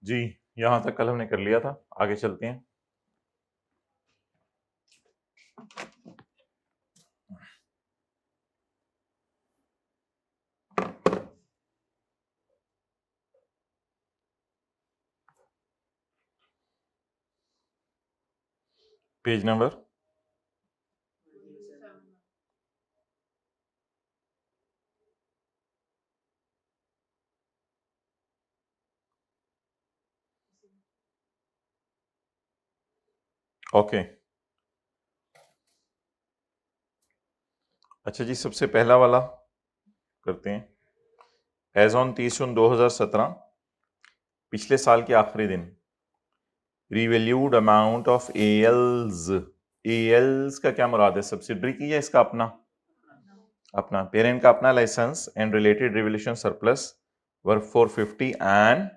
जी, यहां तक कल हमने कर लिया था, आगे चलते हैं। Page number okay. अच्छा जी, सबसे पहला वाला करते हैं। एज ऑन 30/जून 2017, पिछले साल के आखिरी दिन, रिवैल्यूड अमाउंट ऑफ एएल्स। एएल्स का क्या मुराद है? सब्सिडरी की या इसका अपना? अपना। पेरेंट का अपना licence and related revolution surplus were 450 and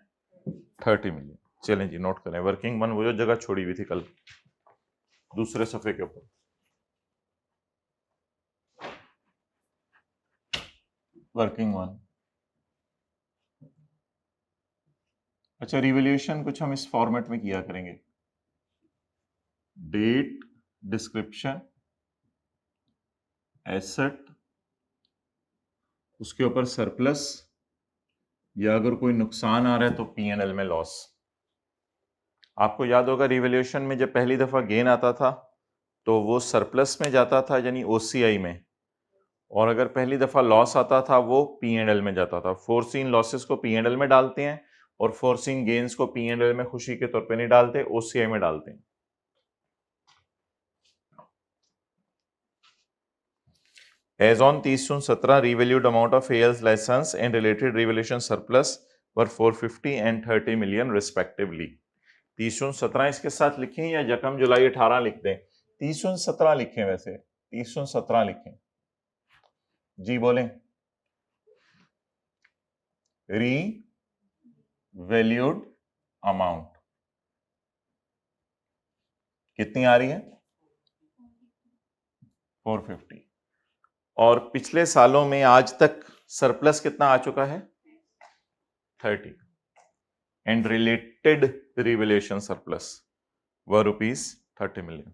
30 million. चलें जी, नोट करें। वर्किंग वन वो जो जगह छोड़ी हुई थी कल दूसरे सफे के ऊपर। Working one. अच्छा, रिवोल्यूशन कुछ हम इस फॉर्मेट में किया करेंगे। डेट, डिस्क्रिप्शन, एसेट, उसके ऊपर सरप्लस, या अगर कोई नुकसान आ रहा है तो P&L में लॉस। आपको याद होगा रिवोल्यूशन में जब पहली दफा गेन आता था तो वो सरप्लस में जाता था, यानी OCI में, और अगर पहली दफा लॉस आता था वो P&L में जाता था। फोरसीन लॉसेस को P&L में डालते हैं और फोरसीन गेन्स को P&L में खुशी के तौर पे नहीं डालते, OCI में डालते हैं। As on 30/जून 2017, revalued amount of AL's license and related revaluation surplus were 450 and 30 million respectively. 30/जून 2017 इसके साथ लिखें या यकम जुलाई 18 लिख दें? 30/जून 2017 लिखें, वैसे 30/जून 2017 लिखें। जी बोलें। री वैल्यूड अमाउंट कितनी आ रही है? 450। और पिछले सालों में आज तक सरप्लस कितना आ चुका है? 30। एंड रिलेटेड रिवैल्यूएशन सरप्लस व ₹30 मिलियन।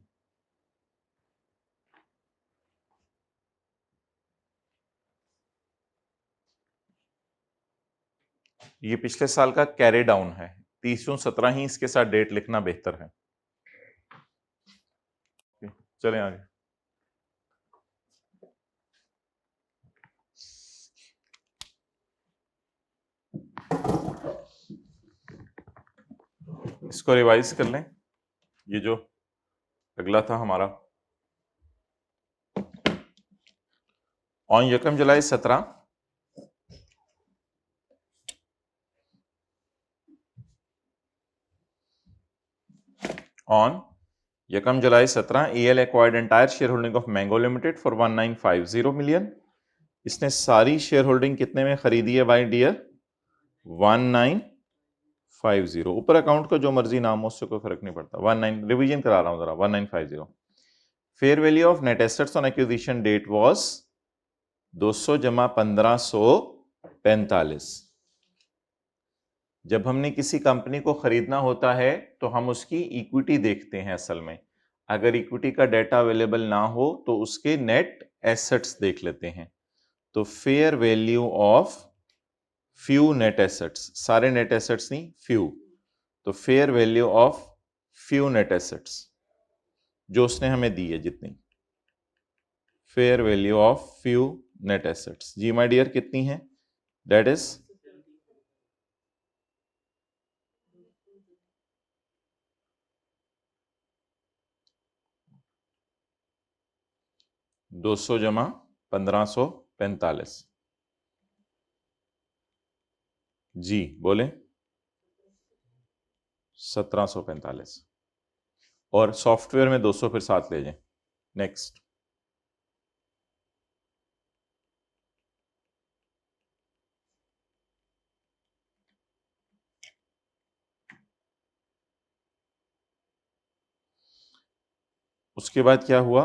ये पिछले साल का कैरी डाउन है। 30/जून 2017 ही इसके साथ डेट लिखना बेहतर है। चलें आगे। इसको रिवाइज कर लें। ये जो अगला था हमारा, ऑन यकम जुलाई 17, ऑन यकम July 17 AL acquired entire share holding of mango limited for 1950 million. इसने सारी शेयर होल्डिंग कितने में खरीदी है भाई डियर? 1950। ऊपर अकाउंट का जो मर्जी नाम हो उससे कोई फर्क नहीं पड़ता। 19, रिवीजन करा रहा हूं जरा। 1950। Fair value of net assets on acquisition date was 200 जमा 1545। जब हमने किसी कंपनी को खरीदना होता है तो हम उसकी इक्विटी देखते हैं असल में। अगर इक्विटी का डेटा अवेलेबल ना हो तो उसके नेट एसेट्स देख लेते हैं। तो fair value of few net assets, सारे नेट एसेट्स नहीं, फ्यू। तो fair value of few net assets जो उसने हमें दी है जितनी, fair value of few net assets, जी माय डियर, कितनी है? दैट इज 200 जमा 1545। जी बोले। 1745। और सॉफ्टवेयर में 200 फिर साथ ले जाएं। नेक्स्ट। उसके बाद क्या हुआ?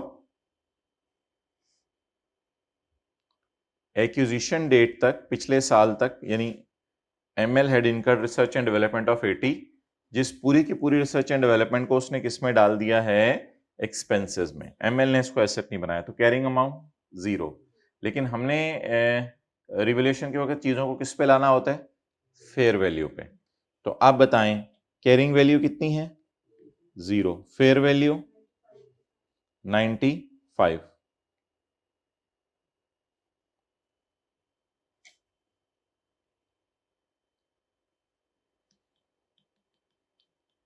एक्विजिशन डेट तक, पिछले साल तक, यानी ML had incurred research and development of 80, जिस पूरी की पूरी रिसर्च एंड डेवलपमेंट को उसने किस में डाल दिया है, एक्सपेंसेस में। ML ने इसको एसेट नहीं बनाया, तो कैरिंग अमाउंट 0। लेकिन हमने रिवैल्यूएशन के वक्त चीजों को किस पे लाना होता है, फेयर वैल्यू पे। तो आप बताएं कैरिंग वैल्यू कितनी है, 0, fair value 95,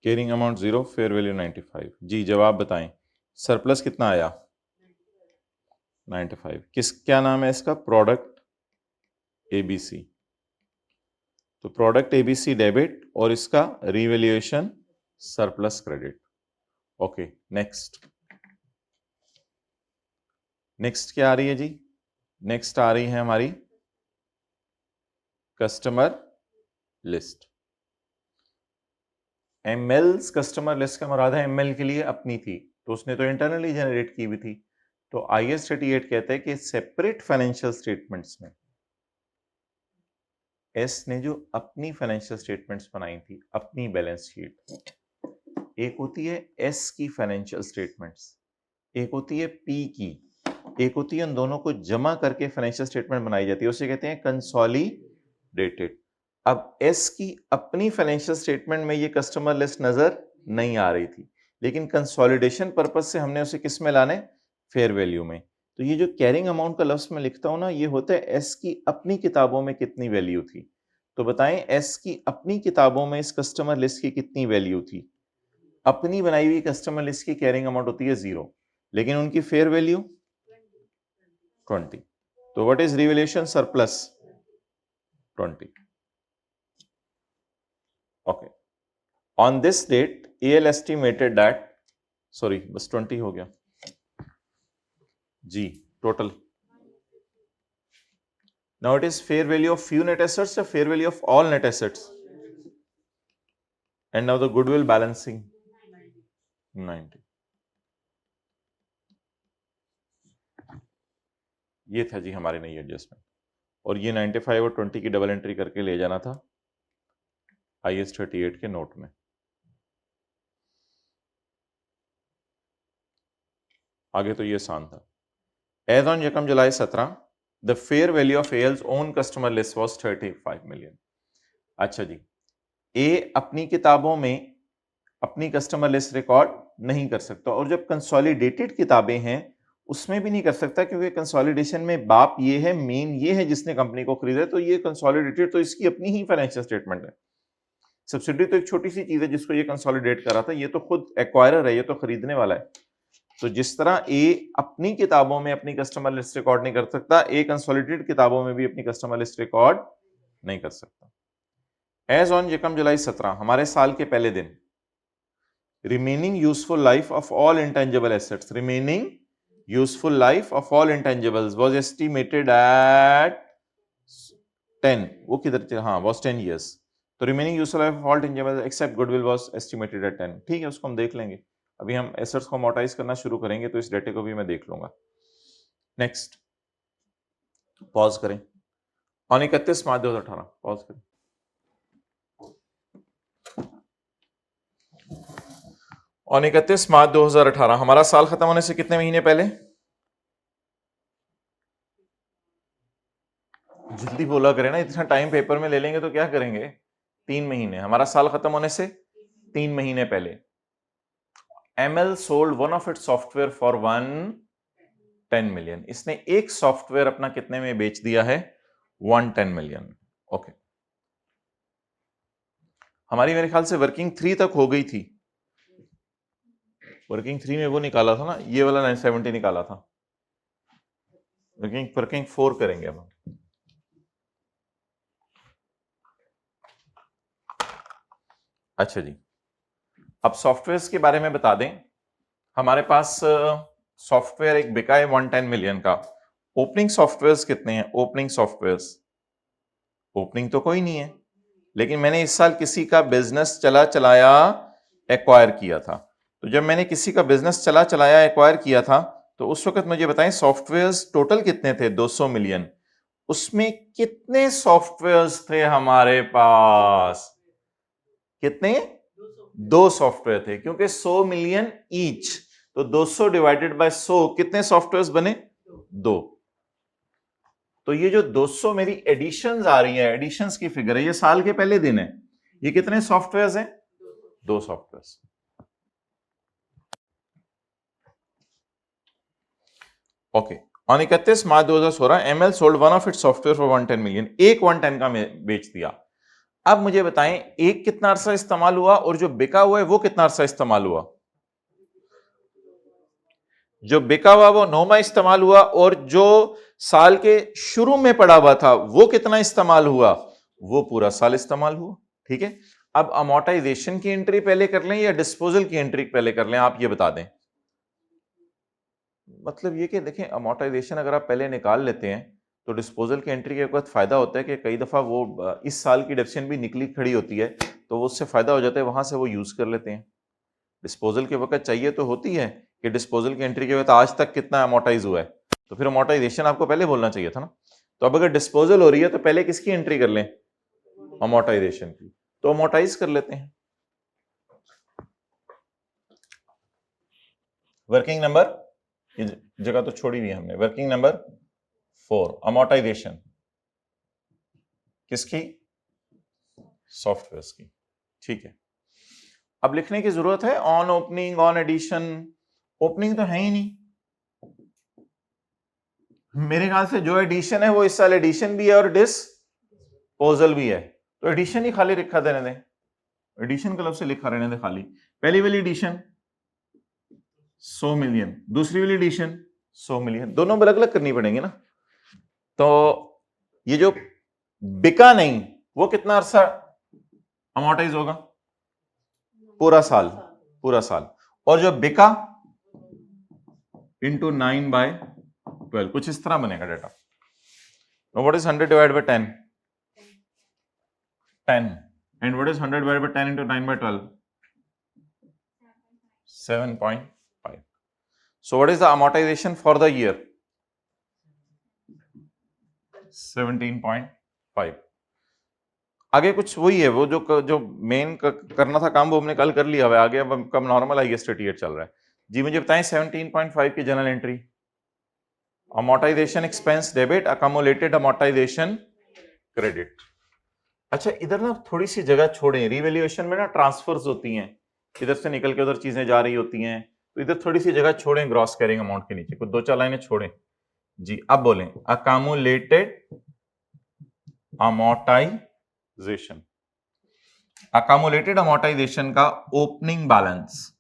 carrying amount 0, fair value 95। जी जवाब बताएं, सरप्लस कितना आया, 95। क्या नाम है इसका, प्रोडक्ट ABC। तो प्रोडक्ट ABC डेबिट और इसका revaluation surplus credit. Okay next, next क्या आ रही है जी, नेक्स्ट आ रही है हमारी customer list. ML's customer list का मुराद है ML के लिए अपनी थी, तो उसने तो इंटरनली जनरेट की हुई थी। तो IAS 38 कहते हैं कि सेपरेट फाइनेंशियल स्टेटमेंट्स में एस ने जो अपनी फाइनेंशियल स्टेटमेंट्स बनाई थी, अपनी बैलेंस शीट, एक होती है एस की फाइनेंशियल स्टेटमेंट्स, एक होती है पी की, एक होती है उन दोनों को जमा करके फाइनेंशियल स्टेटमेंट बनाई जाती है, उसे कहते हैं कंसोलिडेटेड। अब एस की अपनी फाइनेंशियल स्टेटमेंट में ये कस्टमर लिस्ट नजर नहीं आ रही थी, लेकिन कंसोलिडेशन पर्पज से हमने उसे किस में लाने, फेयर वैल्यू में। तो ये जो कैरिंग अमाउंट का लफ्ज में लिखता हूं ना, ये होता है एस की अपनी किताबों में कितनी वैल्यू थी। तो बताएं एस की अपनी किताबों में इस कस्टमर लिस्ट की कितनी वैल्यू थी। अपनी बनाई हुई कस्टमर लिस्ट की कैरिंग अमाउंट होती है 0, लेकिन उनकी फेयर वैल्यू 20। तो what is revaluation surplus, 20। Okay, on this date AL estimated that, sorry बस 20 हो गया जी total. Now it is fair value of few net assets या fair value of all net assets, and now the goodwill balancing 90। ये था जी हमारी नई adjustment, और ये 95 और 20 की डबल एंट्री करके ले जाना था IAS 38 के नोट में। आगे तो ये आसान था। एज ऑन यकम July 17 the fair value of AL's own customer list was 35 million. अच्छा जी, ए अपनी किताबों में अपनी कस्टमर लिस्ट रिकॉर्ड नहीं कर सकता, और जब कंसोलिडेटेड किताबें हैं उसमें भी नहीं कर सकता, क्योंकि कंसोलिडेशन में बाप ये है, मेन ये है जिसने कंपनी को खरीदा, तो ये कंसोलिडेटेड तो इसकी अपनी ही फाइनेंशियल स्टेटमेंट है। सब्सिडी तो एक छोटी सी चीज है जिसको ये कंसोलिडेट करा था, ये तो खुद एक्वायरर है, ये तो खरीदने वाला है। तो जिस तरह ए अपनी किताबों में अपनी कस्टमर लिस्ट रिकॉर्ड नहीं कर सकता, ए कंसोलिडेटेड किताबों में भी अपनी कस्टमर लिस्ट रिकॉर्ड नहीं कर सकता। एज ऑन यकम जुलाई 17 हमारे साल के पहले दिन, remaining useful life of all intangible assets, remaining useful life of all intangibles was estimated at 10, वो किधर, हाँ was 10 years। तो remaining useful life of all intangibles except goodwill was estimated at 10। ठीक है, उसको हम देख लेंगे, अभी हम एसेट्स को अमोर्टाइज करना शुरू करेंगे तो इस डेटे को भी मैं देख लूंगा। नेक्स्ट, पॉज करें, ऑन 31 मार्च 2018 पॉज करें। और 31 मार्च 2018 हमारा साल खत्म होने से कितने महीने पहले, जल्दी बोला करें ना, इतना टाइम पेपर में ले लेंगे तो क्या करेंगे, 3 महीने। हमारा साल खत्म होने से 3 महीने पहले ML sold one of its software for 110 million. इसने एक सॉफ्टवेयर अपना कितने में बेच दिया है, 110 मिलियन। ओके, हमारी मेरे ख्याल से वर्किंग 3 तक हो गई थी, वर्किंग 3 में वो निकाला था ना, ये वाला 970 निकाला था, वर्किंग 4 करेंगे अब। अच्छा जी, अब सॉफ्टवेयर्स के बारे में बता दें, हमारे पास सॉफ्टवेयर एक बिका है 110 मिलियन का। ओपनिंग सॉफ्टवेयर्स कितने हैं, ओपनिंग सॉफ्टवेयर्स, ओपनिंग तो कोई नहीं है, लेकिन मैंने इस साल किसी का बिजनेस चलाया एक्वायर किया था। तो जब मैंने किसी का बिजनेस चलाया एक्वायर किया था, तो उस वक्त मुझे बताएं सॉफ्टवेयर्स टोटल कितने थे, 200 मिलियन। उसमें कितने सॉफ्टवेयर्स थे हमारे पास? कितने? 2 सॉफ्टवेयर थे, क्योंकि 100 मिलियन ईच, तो 200 डिवाइडेड बाय 100 कितने सॉफ्टवेयर्स बने? 2। तो ये जो 200 मेरी एडिशंस आ रही है, एडिशंस की फिगर है, ये साल के पहले दिन है, ये कितने सॉफ्टवेयर्स हैं? 2 softwares. Okay, on 31 March 2016 ML sold one of its software for 110 million, एक 110 का बेच दिया। अब मुझे बताएं एक कितना अरसा इस्तेमाल हुआ और जो बिका हुआ है वो कितना अरसा इस्तेमाल हुआ? जो बिका हुआ वो 9 माह इस्तेमाल हुआ, और जो साल के शुरू में पड़ा हुआ था वो कितना इस्तेमाल हुआ? वो पूरा साल इस्तेमाल हुआ। ठीक है, अब अमोर्टाइजेशन की एंट्री पहले कर लें या डिस्पोजल की एंट्री पहले कर लें, आप ये बता दें। मतलब ये कि देखें, अमोर्टाइजेशन अगर आप पहले निकाल लेते हैं तो डिस्पोजल की एंट्री के वक्त फायदा होता है कि कई दफा वो इस साल की डेप्शन भी निकली खड़ी होती है, तो वो उससे फायदा हो जाता है, वहां से वो यूज कर लेते हैं। डिस्पोजल के वक्त चाहिए तो होती है कि डिस्पोजल की एंट्री के वक्त आज तक कितना अमोर्टाइज हुआ है, तो फिर अमोर्टाइजेशन आपको पहले बोलना चाहिए था ना। तो अब अगर डिस्पोजल हो रही है तो पहले किसकी एंट्री कर लें? अमोर्टाइजेशन की। तो अमोर्टाइज कर लेते हैं। वर्किंग नंबर, ये जगह तो छोड़ी हुई है हमने, वर्किंग नंबर 4, अमोर्टाइजेशन किसकी? सॉफ्टवेयर की। ठीक है, अब लिखने की जरूरत है on opening, on addition. Opening तो है ही नहीं, मेरे ख्याल से जो एडिशन है वो इस साल एडिशन भी है और डिस्पोजल भी है, तो एडिशन ही खाली लिखा देने दें, एडिशन क्लब से लिखा रहने दें खाली। पहली वाली एडिशन 100 मिलियन, दूसरी वाली एडिशन 100 मिलियन, दोनों अलग अलग करनी पड़ेंगी ना। तो ये जो बिका नहीं वो कितना अरसा अमोर्टाइज होगा? पूरा साल, पूरा साल। और जो बिका इंटू 9/12, कुछ इस तरह बनेगा data. What is 100 divide by 10? 10। And what is 100 divide by 10 into 9/12? 7.5। So what is the amortisation for the year? 17.5। आगे कुछ वही है, वो जो मेन करना था काम वो हमने कल कर लिया हुआ है, आगे अब कब नॉर्मल IAS 38 चल रहा है। जी मुझे बताएं 17.5 की general entry, amortisation expense debit, accumulated amortisation credit. अच्छा इधर ना थोड़ी सी जगह छोड़ें, रिवैल्यूएशन में ना ट्रांसफर्स होती हैं, इधर से निकल के उधर चीजें जा रही होती हैं, तो इधर थोड़ी सी जगह छोड़ें ग्रॉस कैरिंग अमाउंट के नीचे, कुछ 2-4 लाइनें छोड़ें। जी अब बोलें अकोमोलेटेड अमोर्टाइजेशन। अकोमोलेटेड अमोर्टाइजेशन का ओपनिंग बैलेंस,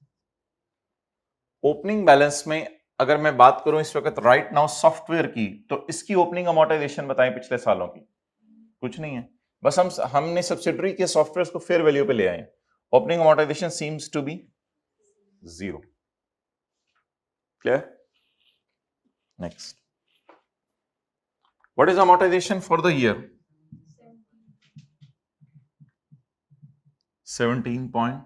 ओपनिंग बैलेंस में अगर मैं बात करूं इस वक्त राइट नाउ सॉफ्टवेयर की, तो इसकी ओपनिंग अमोर्टाइजेशन बताएं पिछले सालों की? कुछ नहीं है, बस हमने सब्सिडरी के सॉफ्टवेयर को फेयर वैल्यू पे ले आए। Opening amortisation seems to be 0। Clear? Next, what is amortisation for the year? 17.5।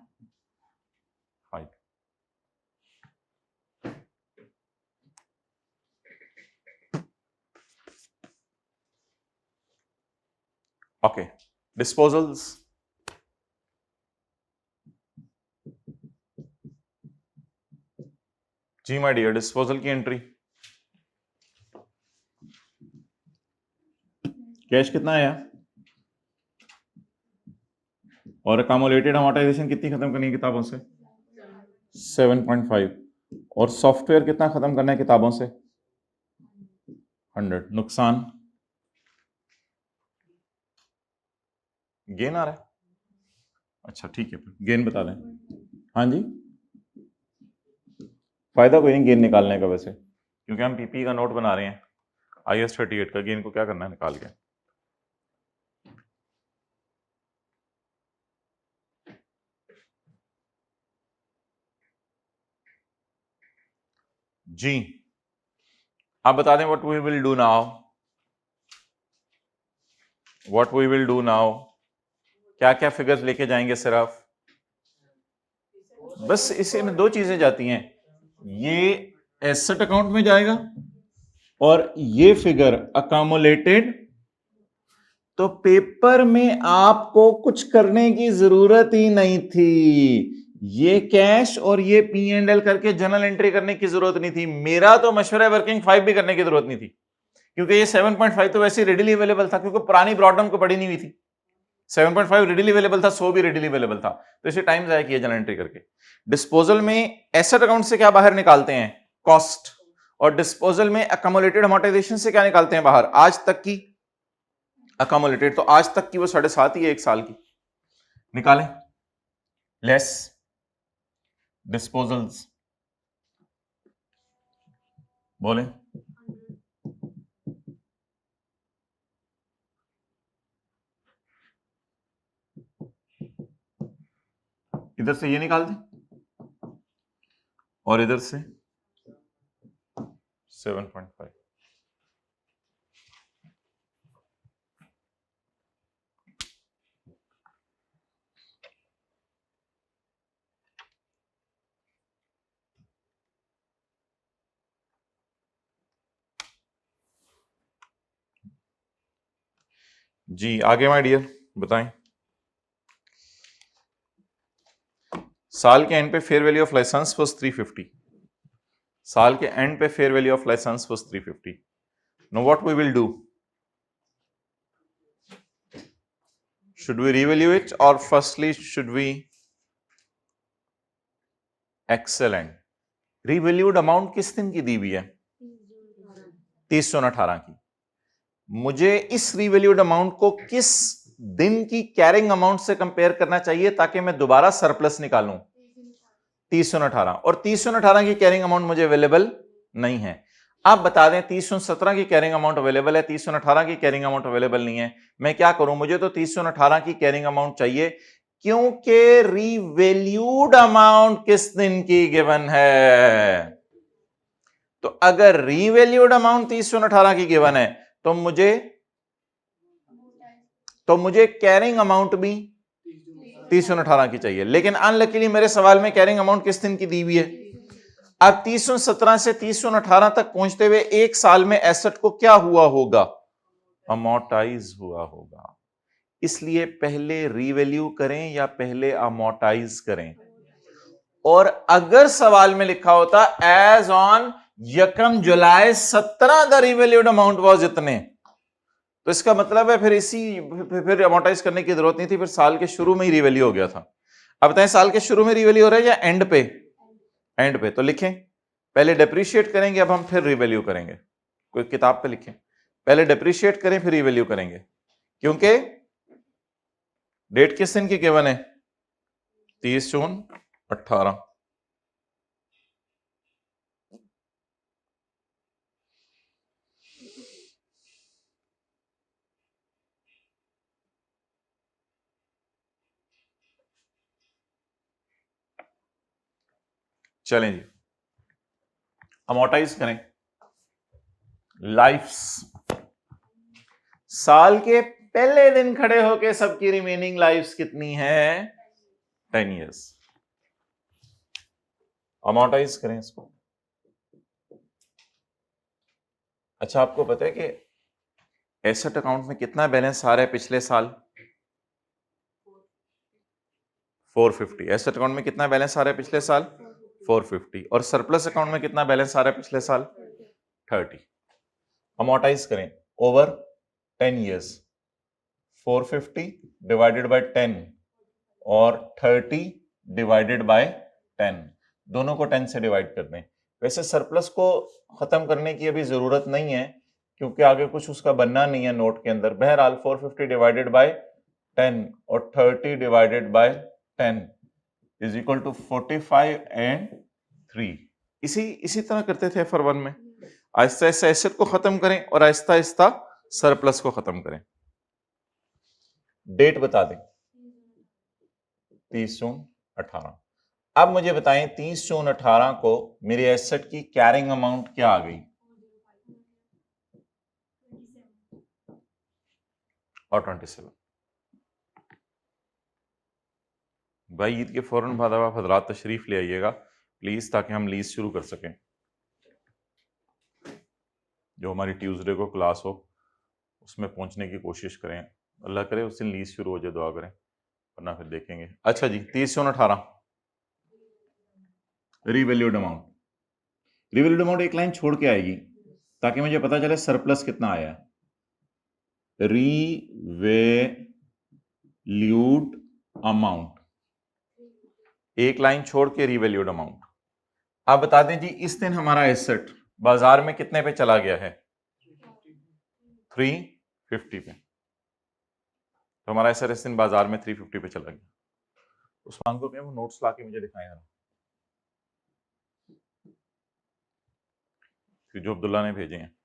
Okay, disposals, जी माय डियर, डिस्पोजल की एंट्री कैश कितना आया और अकोमोलेटेड अमोर्टाइजेशन कितनी खत्म करनी है किताबों से? 7.5। और सॉफ्टवेयर कितना खत्म करना है किताबों से? 100। नुकसान, गेन आ रहा है? अच्छा ठीक है, गेन बता दें। हाँ जी, फायदा कोई नहीं गेन निकालने का वैसे, क्योंकि हम पीपी का नोट बना रहे हैं, IAS 38 का, गेन को क्या करना है निकाल के। जी आप बता दें what we will do now, what we will do now, क्या क्या फिगर्स लेके जाएंगे? सिर्फ बस इसी में 2 चीजें जाती हैं, ये एसेट अकाउंट में जाएगा और ये फिगर अकोमोलेटेड तो पेपर में आपको कुछ करने की जरूरत ही नहीं थी, ये कैश और ये P&L करके जर्नल एंट्री करने की जरूरत नहीं थी। मेरा तो मशवरा है वर्किंग 5 भी करने की जरूरत नहीं थी, क्योंकि ये 7.5 तो वैसे रेडिली अवेलेबल था, क्योंकि पुरानी ब्रॉडडाउन को पड़ी नहीं हुई थी। 7.5 रेडिली अवेलेबल था, 100 भी रेडिली अवेलेबल था, तो इसे टाइम जाया किया जर्नल एंट्री करके। डिस्पोजल में एसेट अकाउंट से क्या बाहर निकालते हैं? कॉस्ट। और डिस्पोजल में अकोमोलेटेड अमोर्टाइजेशन से क्या निकालते हैं बाहर? आज तक की अकोमोलेटेड, तो आज तक की वो 7.5 ही है, 1 साल की निकालें, लेस डिस्पोजल्स, बोले इधर से ये निकाल दें और इधर से 7.5। जी आगे माय डियर बताएं। साल के एंड पे fair value of licence was 350। साल के एंड पे fair value of licence was 350। Now what we will do, should we revalue it or firstly should we excellent revalued amount किस दिन की दी हुई है? 30/6/18 की। मुझे इस रिवैल्यूड अमाउंट को किस दिन की कैरिंग अमाउंट से कंपेयर करना चाहिए ताकि मैं दोबारा सरप्लस निकालूं? 30/6/18, और 30/6/18 की कैरिंग अमाउंट मुझे अवेलेबल नहीं है। आप बता दें 30/17 की कैरिंग अमाउंट अवेलेबल है, 30/18 की कैरिंग अमाउंट अवेलेबल नहीं है, मैं क्या करूं? मुझे तो 30/18 की कैरिंग अमाउंट चाहिए, क्योंकि रिवैल्यूड अमाउंट किस दिन की गिवन है। तो अगर रिवैल्यूड अमाउंट 30/18 की गिवन है तो मुझे कैरिंग अमाउंट भी 30/18 की चाहिए, लेकिन अनलकीली मेरे सवाल में कैरिंग अमाउंट किस दिन की दी हुई है? अब 30/17 से 30/18 तक पहुंचते हुए 1 साल में एसेट को क्या हुआ होगा? अमोर्टाइज हुआ होगा। इसलिए पहले रिवैल्यू करें या पहले अमोर्टाइज करें? और अगर सवाल में लिखा होता as on 1 July 17 the revalued amount was इतने, तो इसका मतलब है फिर अमोर्टाइज करने की जरूरत नहीं थी, फिर साल के शुरू में ही रिवैल्यू हो गया था। अब बताएं साल के शुरू में रिवैल्यू हो रहा है या एंड पे? एंड पे। तो लिखें पहले डेप्रीशिएट करेंगे, अब हम फिर रिवैल्यू करेंगे। कोई किताब पे लिखें पहले डेप्रीशिएट करें फिर रिवैल्यू करेंगे, क्योंकि डेट किस दिन की गिवन है? 30/6/18। चलें जी अमोर्टाइज करें। लाइफ्स, साल के पहले दिन खड़े होके सबकी रिमेनिंग लाइफ्स कितनी है? 10 इयर्स। अमोर्टाइज करें इसको। अच्छा आपको पता है कि एसेट अकाउंट में कितना बैलेंस आ रहा है पिछले साल? 450। एसेट अकाउंट में कितना बैलेंस आ रहा है पिछले साल? 450। और सरप्लस अकाउंट में कितना बैलेंस आ रहा है पिछले साल? 30। अमोर्टाइज करें ओवर 10 इयर्स। 450 डिवाइडेड बाय 10 और 30 डिवाइडेड बाय 10, दोनों को 10 से डिवाइड कर दें। वैसे सरप्लस को खत्म करने की अभी जरूरत नहीं है, क्योंकि आगे कुछ उसका बनना नहीं है नोट के अंदर। बहरहाल 450 डिवाइडेड बाय 10 और 30 divided by 10 is equal to 45 and 3। इसी तरह करते थे FR1 में। आहिस्ता आहिस्ता एसेट को खत्म करें और आहिस्ता आहिस्ता सरप्लस को खत्म करें। डेट बता दें 30/6/18। अब मुझे बताएं 30/6/18 को मेरे एसेट की कैरिंग अमाउंट क्या आ गई? और 27। भाई ईद के फौरन बाद आप हजरात तशरीफ ले आइएगा प्लीज, ताकि हम लीज शुरू कर सकें। जो हमारी ट्यूसडे को क्लास हो उसमें पहुंचने की कोशिश करें। अल्लाह करे उस दिन लीज शुरू हो जाए, दुआ करें, वरना फिर देखेंगे। अच्छा जी, 3018 रीवैल्यूड अमाउंट। रीवैल्यूड अमाउंट एक लाइन छोड़ के आएगी ताकि मुझे पता चले सरप्लस कितना आया। रीवैल्यूड अमाउंट, एक लाइन छोड़ के रीवैल्यूड अमाउंट। आप बता दें जी, इस दिन हमारा एसेट बाजार में कितने पे चला गया है? 350 पे। तो हमारा एसेट इस दिन बाजार में 350 पे चला गया। उस्मान को कहें वो नोट्स ला के मुझे दिखाएं यार, जो अब्दुल्ला ने भेजे हैं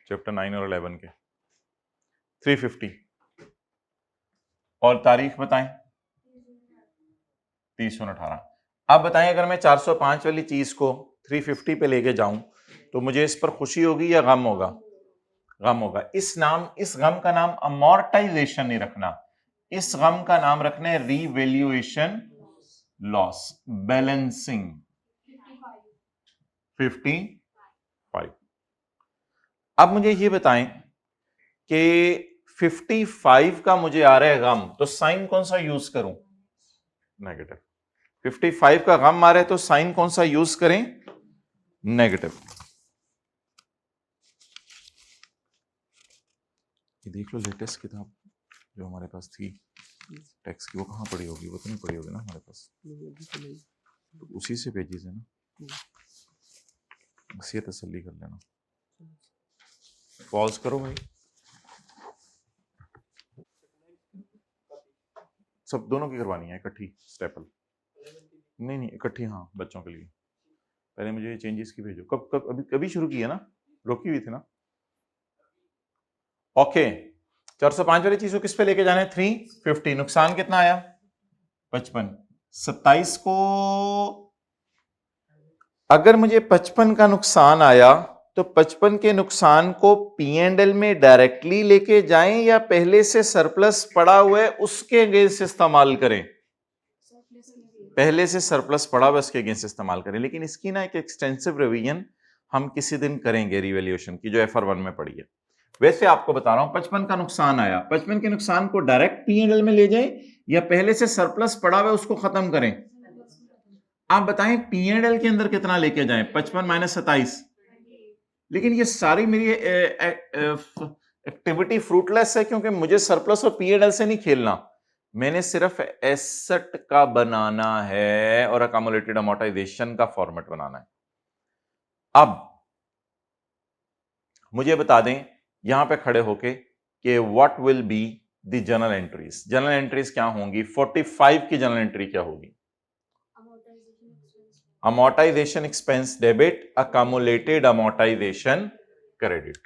चैप्टर 9 और 11 के। 350 और तारीख बताएं 30/18। अब बताएं अगर मैं 405 वाली चीज को 350 पे लेके जाऊं तो मुझे इस पर खुशी होगी या गम होगा? गम होगा। इस गम का नाम अमोर्टाइजेशन नहीं रखना, इस गम का नाम रखना है रीवैल्यूएशन लॉस, बैलेंसिंग 55। अब मुझे ये बताएं कि 55 का मुझे आ रहा है गम, तो साइन कौन सा यूज करूं? नेगेटिव। 55 का गम आ रहा है तो साइन कौन सा यूज करें? नेगेटिव। ये देख लो लेटेस्ट किताब जो हमारे पास थी टैक्स की, वो कहाँ पड़ी होगी? वो तो नहीं पड़ी होगी ना हमारे पास, तो उसी से पेजेस है ना, बस ये तसल्ली कर लेना। पॉज करो भाई, सब दोनों की करवानी है इकट्ठी स्टेपल? नहीं इकट्ठी, हाँ बच्चों के लिए। पहले मुझे चेंजेस की भेजो। कब कभी शुरू की है ना, रोकी हुई थी ना? ओके, 405 वाली चीज को किस पे लेके जाना है? 350। नुकसान कितना आया? 55। 27 को अगर मुझे 55 का नुकसान आया तो 55 के नुकसान को P&L में डायरेक्टली लेके जाएं या पहले से सरप्लस पड़ा हुआ है उसके अगेंस्ट इस्तेमाल करें? पहले से सरप्लस पड़ा हुआ उसके अगेंस्ट इस्तेमाल करें। लेकिन इसकी ना एक एक्सटेंसिव रिवीजन हम किसी दिन करेंगे रिवैल्यूएशन की, जो FR1 में पड़ी है। वैसे आपको बता रहा हूं 55 का नुकसान आया, 55 के नुकसान को डायरेक्ट P&L में ले जाएं या पहले से सरप्लस पड़ा हुआ उसको खत्म करें? आप बताएं P&L के अंदर कितना लेके जाएं? 55 माइनस 27। लेकिन ये सारी मेरी एक्टिविटी फ्रूटलेस है क्योंकि मुझे सरप्लस और P&L से नहीं खेलना, मैंने सिर्फ एसेट का बनाना है और अकोमोलेटेड अमोर्टाइजेशन का फॉर्मेट बनाना है। अब मुझे बता दें यहां पे खड़े होके कि what will be the general entries. General entries क्या होंगी? 45 की जनरल एंट्री क्या होगी? Amortisation expense debit, accumulated amortisation credit.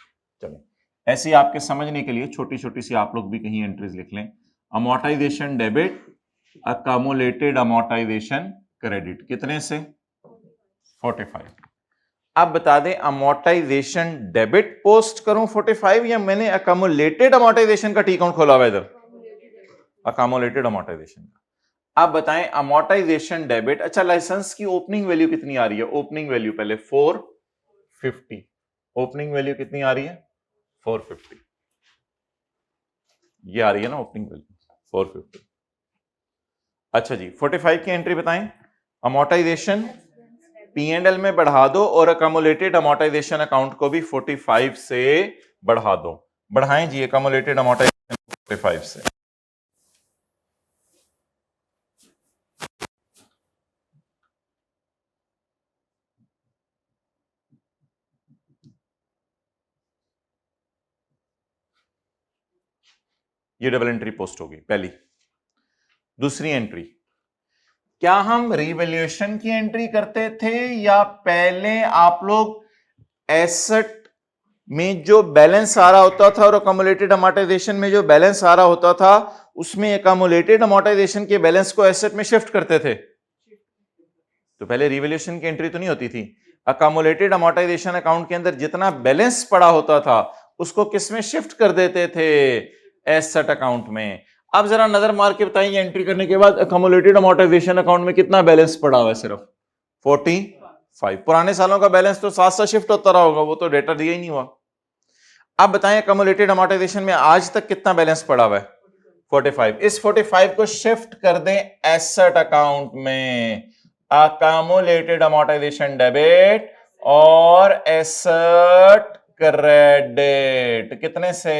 चलो ऐसे ही आपके समझने के लिए छोटी छोटी सी आप लोग भी कहीं एंट्रीज लिख लें। Amortisation debit, accumulated amortisation credit, कितने से? 45। अब बता दें अमोर्टाइजेशन डेबिट पोस्ट करूं 45 या मैंने अकोमोलेटेड अमोर्टाइजेशन का टी अकाउंट खोला हुआ इधर? अकोमोलेटेड अमोर्टाइजेशन का। आप बताएं अमोर्टाइजेशन डेबिट। अच्छा, लाइसेंस की ओपनिंग वैल्यू कितनी आ रही है? ओपनिंग वैल्यू पहले 450। ओपनिंग वैल्यू कितनी आ रही है? 450। ये आ रही है ना ओपनिंग वैल्यू 450। अच्छा जी, 45 की एंट्री बताएं। अमोर्टाइजेशन P&L में बढ़ा दो और अकोमोलेटेड अमोर्टाइजेशन अकाउंट को भी 45 से बढ़ा दो। बढ़ाएं जी अकोमोलेटेड अमोर्टाइजेशन 45 से। ये डबल एंट्री पोस्ट होगी पहली। दूसरी एंट्री, क्या हम रिवैल्यूएशन की एंट्री करते थे या पहले आप लोग एसेट में जो बैलेंस आ रहा होता था और अकोमोलेटेड अमोर्टाइजेशन में जो बैलेंस आ रहा होता था उसमें अकोमोलेटेड अमोर्टाइजेशन के बैलेंस को एसेट में शिफ्ट करते थे? तो पहले रिवैल्यूएशन की एंट्री तो नहीं होती थी, अकोमोलेटेड अमोर्टाइजेशन अकाउंट के अंदर जितना बैलेंस पड़ा होता था उसको किसमें शिफ्ट कर देते थे? एसेट अकाउंट में। अब जरा नजर मार के बताइए एंट्री करने के बाद अकोमोलेटेड अमोर्टाइजेशन अकाउंट में कितना बैलेंस पड़ा हुआ है? सिर्फ 45। पुराने सालों का बैलेंस तो साथ साथ शिफ्ट होता रहा होगा, वो तो डेटा दिया ही नहीं हुआ। अब बताएं अकोमोलेटेड अमोर्टाइजेशन में आज तक कितना बैलेंस पड़ा हुआ है? 45। इस 45 को शिफ्ट कर दें एसेट अकाउंट में, अकोमोलेटेड अमोर्टाइजेशन डेबिट और एसेट क्रेडिट कितने से?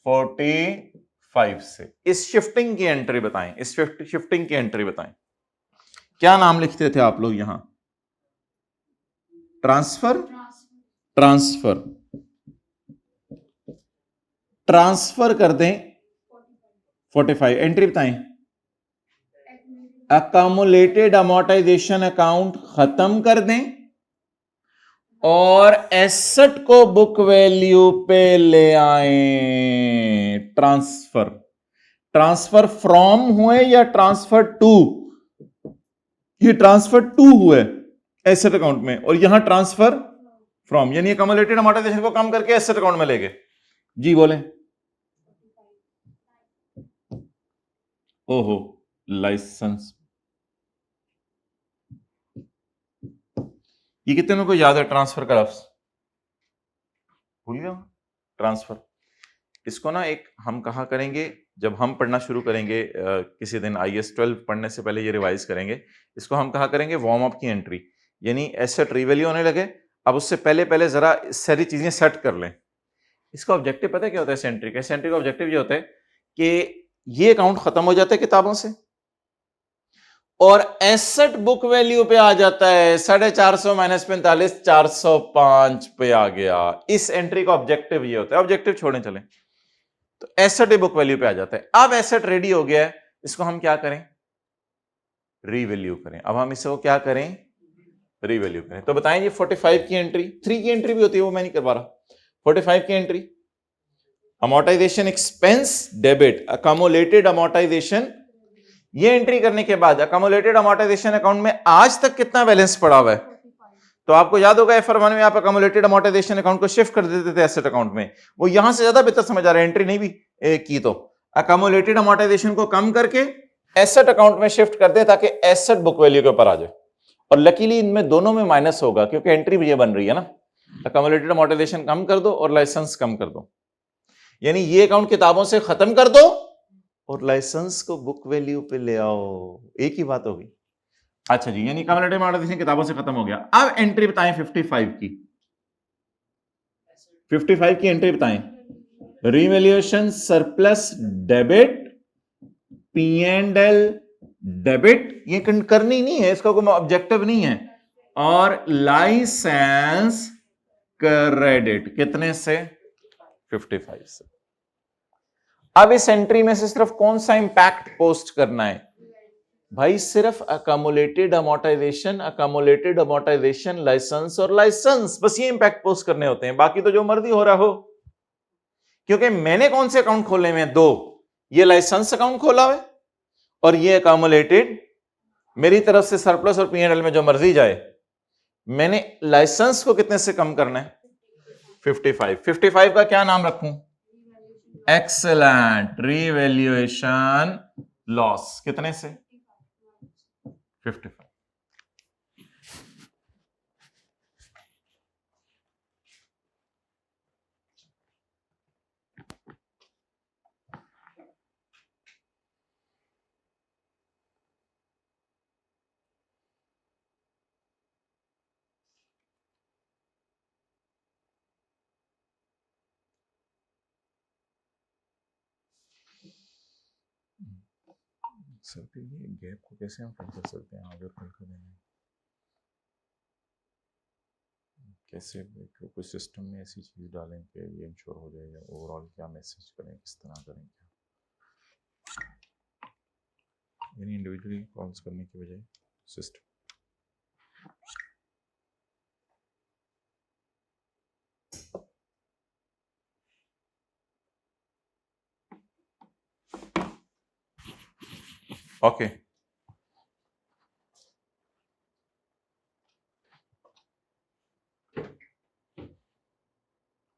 45 से। इस शिफ्टिंग की एंट्री बताएं, इस शिफ्टिंग की एंट्री बताएं। क्या नाम लिखते थे आप लोग यहां? ट्रांसफर, ट्रांसफर, ट्रांसफर कर दें 45। एंट्री बताएं। अकोमोलेटेड अमोर्टाइजेशन अकाउंट खत्म कर दें और एसेट को बुक वैल्यू पे ले आए। ट्रांसफर, ट्रांसफर फ्रॉम हुए या ट्रांसफर टू? ये ट्रांसफर टू हुए एसेट अकाउंट में और यहां ट्रांसफर फ्रॉम, यानी अकोमोलेटेड अमोर्टाइजेशन को कम करके एसेट अकाउंट में ले गए। जी बोले। ओहो, लाइसेंस। ये कितने को याद है ट्रांसफर का लफ्ज? भूल गया ट्रांसफर। इसको ना एक हम कहा करेंगे जब हम पढ़ना शुरू करेंगे, किसी दिन IAS 12 पढ़ने से पहले ये रिवाइज करेंगे। इसको हम कहा करेंगे वार्म अप की एंट्री, यानी एसेट रिवैल्यू होने लगे, अब उससे पहले पहले जरा सारी चीजें सेट कर लें। इसका ऑब्जेक्टिव पता है क्या होता है इस एंट्री का? इस एंट्री का ऑब्जेक्टिव ये होता है कि ये अकाउंट खत्म हो जाता है किताबों से और एसेट बुक वैल्यू पे आ जाता है 450 माइनस 45, 405 पे आ गया। इस एंट्री का ऑब्जेक्टिव ये होता है। ऑब्जेक्टिव छोड़ने चले तो एसेट बुक वैल्यू पे आ जाता है। अब एसेट रेडी हो गया है, इसको हम क्या करें? रीवैल्यू करें। अब हम इसको क्या करें? रीवैल्यू करें। तो बताएं ये 45 की एंट्री, 3 की एंट्री भी होती है, वो मैं नहीं करवा रहा। 45 की entry, amortisation expense debit, accumulated amortisation. ये एंट्री करने के बाद अकोमोलेटेड अमोर्टाइजेशन अकाउंट में आज तक कितना बैलेंस पड़ा हुआ है? तो आपको याद होगा FR1 में आप अकोमोलेटेड अमोर्टाइजेशन अकाउंट को शिफ्ट कर देते थे एसेट अकाउंट में। वो यहां से ज्यादा बेहतर समझ आ रहा है, एंट्री नहीं भी की तो अकोमोलेटेड अमोर्टाइजेशन को कम करके एसेट अकाउंट में शिफ्ट कर दे ताकि एसेट बुक वैल्यू के ऊपर आ जाए। और लकीली इनमें दोनों में माइनस होगा क्योंकि एंट्री भी ये बन रही है ना, अकोमोलेटेड अमोर्टाइजेशन कम कर दो और लाइसेंस कम कर दो, यानी ये अकाउंट किताबों से खत्म कर दो और लाइसेंस को बुक वैल्यू पे ले आओ। एक ही बात होगी। अच्छा जी, यानी अकोमोलेटेड अमोर्टाइजेशन किताबों से खत्म हो गया। अब एंट्री बताएं 55 की। 55 की एंट्री बताएं। Revaluation surplus debit, P&L debit, ये करनी नहीं है, इसका कोई ऑब्जेक्टिव नहीं है, और लाइसेंस क्रेडिट कितने से? 55 से। अब इस एंट्री में से सिर्फ कौन सा इंपैक्ट पोस्ट करना है भाई? सिर्फ accumulated amortisation, accumulated amortisation, licence और लाइसेंस, बस ये इंपैक्ट पोस्ट करने होते हैं। बाकी तो जो मर्जी हो रहा हो, क्योंकि मैंने कौन से अकाउंट खोले हुए हैं? 2। ये लाइसेंस अकाउंट खोला हुआ है और ये अकोमोलेटेड। मेरी तरफ से सरप्लस और P&L में जो मर्जी जाए, मैंने लाइसेंस को कितने से कम करना है? 55। 55 का क्या नाम रखूं? एक्सेलेंट रीवैल्यूएशन लॉस कितने से? 55। सर फिर ये गैप को कैसे हम फिल कर सकते हैं? अगर फिल कर देंगे कैसे? कोई सिस्टम में ऐसी चीज डालें कि ये इंश्योर हो जाए, या ओवरऑल क्या मैसेज करें, किस तरह करें? क्या यानी इंडिविजुअली कॉल्स करने की बजाय सिस्टम। ओके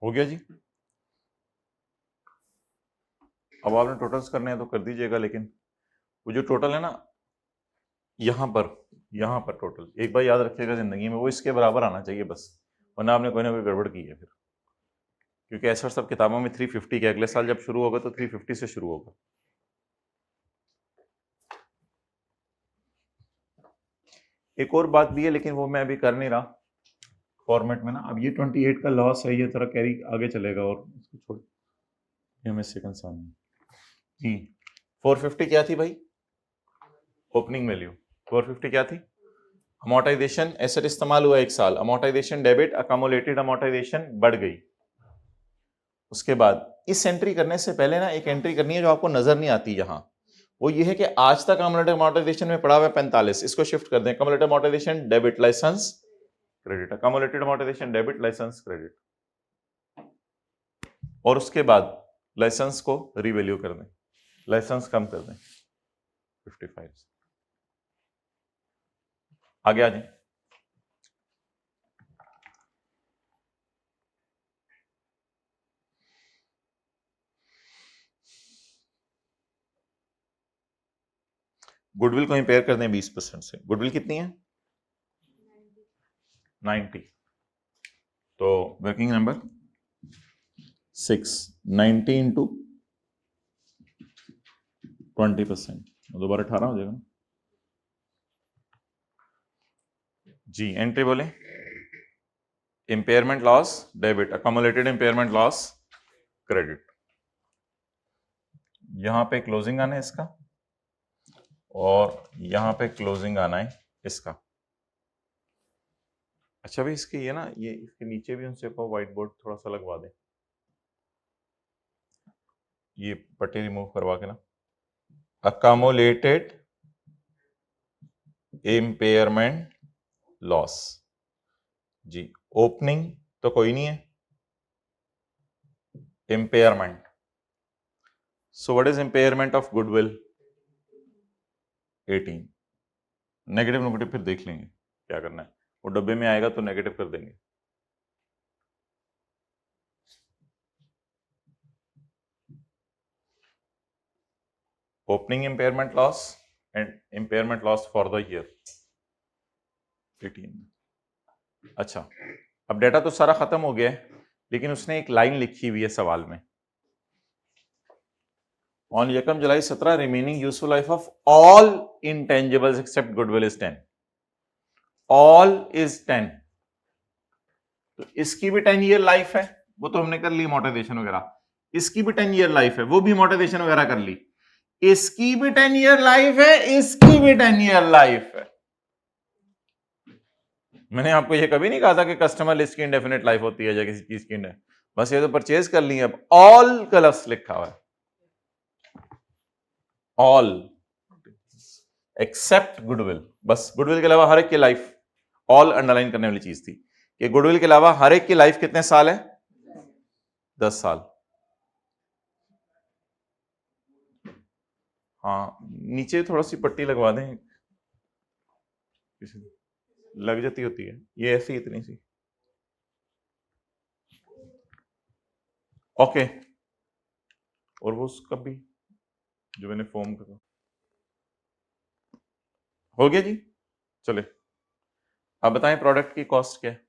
हो गया जी। अब आपने टोटल्स करने हैं तो कर दीजिएगा, लेकिन वो जो टोटल है ना यहाँ पर टोटल, एक बार याद रखिएगा जिंदगी में, वो इसके बराबर आना चाहिए बस, वरना आपने कोई ना कोई गड़बड़ की है फिर। क्योंकि ऐसा सब किताबों में 350 के, अगले साल जब शुरू होगा तो 350 से शुरू होगा। एक और बात भी है, लेकिन वो मैं अभी कर नहीं रहा फॉर्मेट में ना। अब ये 28 का लॉस है, ये थोड़ा कैरी आगे चलेगा, और इसको छोड़, ये हमें सेकंड सामने जी। 450 क्या थी भाई? ओपनिंग वैल्यू 450 क्या थी? अमोर्टाइजेशन, एसेट इस्तेमाल हुआ 1 साल, अमोर्टाइजेशन डेबिट, अकोमोलेटेड अमोर्टाइजेशन बढ़ गई। उसके बाद इस एंट्री करने से पहले ना एक एंट्री करनी है जो आपको नजर नहीं आती यहां, वो ये है कि आज तक अकोमोलेटेड अमोर्टाइजेशन में पड़ा हुआ है 45, इसको शिफ्ट कर दें accumulated amortisation debit licence credit, accumulated amortisation debit licence credit, और उसके बाद लाइसेंस को रिवैल्यू कर दें, लाइसेंस कम कर दें 55। आगे आ जाए। गुडविल को इंपेयर कर दें 20% से। गुडविल कितनी है? 90। तो वर्किंग नंबर 6, 90 इंटू 20%, दोबारा 18 हो जाएगा जी। एंट्री बोले impairment loss debit, accumulated impairment loss credit. यहां पे क्लोजिंग आना है इसका, और यहां पे क्लोजिंग आना है इसका। अच्छा भाई, इसके ये ना, ये इसके नीचे भी उनसे को व्हाइट बोर्ड थोड़ा सा लगवा दें, ये पट्टी रिमूव करवा के ना। अकोमोलेटेड इंपेयरमेंट लॉस जी। ओपनिंग तो कोई नहीं है, impairment. So what is impairment of goodwill? 18। Negative negative फिर देख लेंगे क्या करना है, वो डब्बे में आएगा तो नेगेटिव कर देंगे। Opening impairment loss and impairment loss for the year 18। अच्छा, अब डेटा तो सारा खत्म हो गया है, लेकिन उसने एक लाइन लिखी हुई है सवाल में, ऑन यकम July 17 remaining useful life of all intangibles except goodwill is 10। All is 10, तो इसकी भी 10 ईयर लाइफ है, वो तो हमने कर ली मोटिवेशन वगैरह। इसकी भी 10 ईयर लाइफ है, वो भी मोटिवेशन वगैरह कर ली। इसकी भी 10 ईयर लाइफ है, इसकी भी 10 ईयर लाइफ है। मैंने आपको ये कभी नहीं कहा था कि कस्टमर लिस्ट की इंडेफिनिट लाइफ होती है या किसी चीज की इंडेफिनिट, बस ये तो परचेज कर ली है। अब ऑल का लफ्ज लिखा हुआ है, ऑल एक्सेप्ट गुडविल, बस गुडविल के अलावा हर एक की लाइफ। ऑल अंडरलाइन करने वाली चीज थी कि गुडविल के अलावा हर एक की लाइफ कितने साल है? 10 साल। हाँ, नीचे थोड़ा सी पट्टी लगवा दें, लग जाती होती है ये ऐसी इतनी सी। ओके, और वो उसका भी जो मैंने फॉर्म करा हो गया जी। चले, अब बताएं प्रोडक्ट की कॉस्ट क्या है?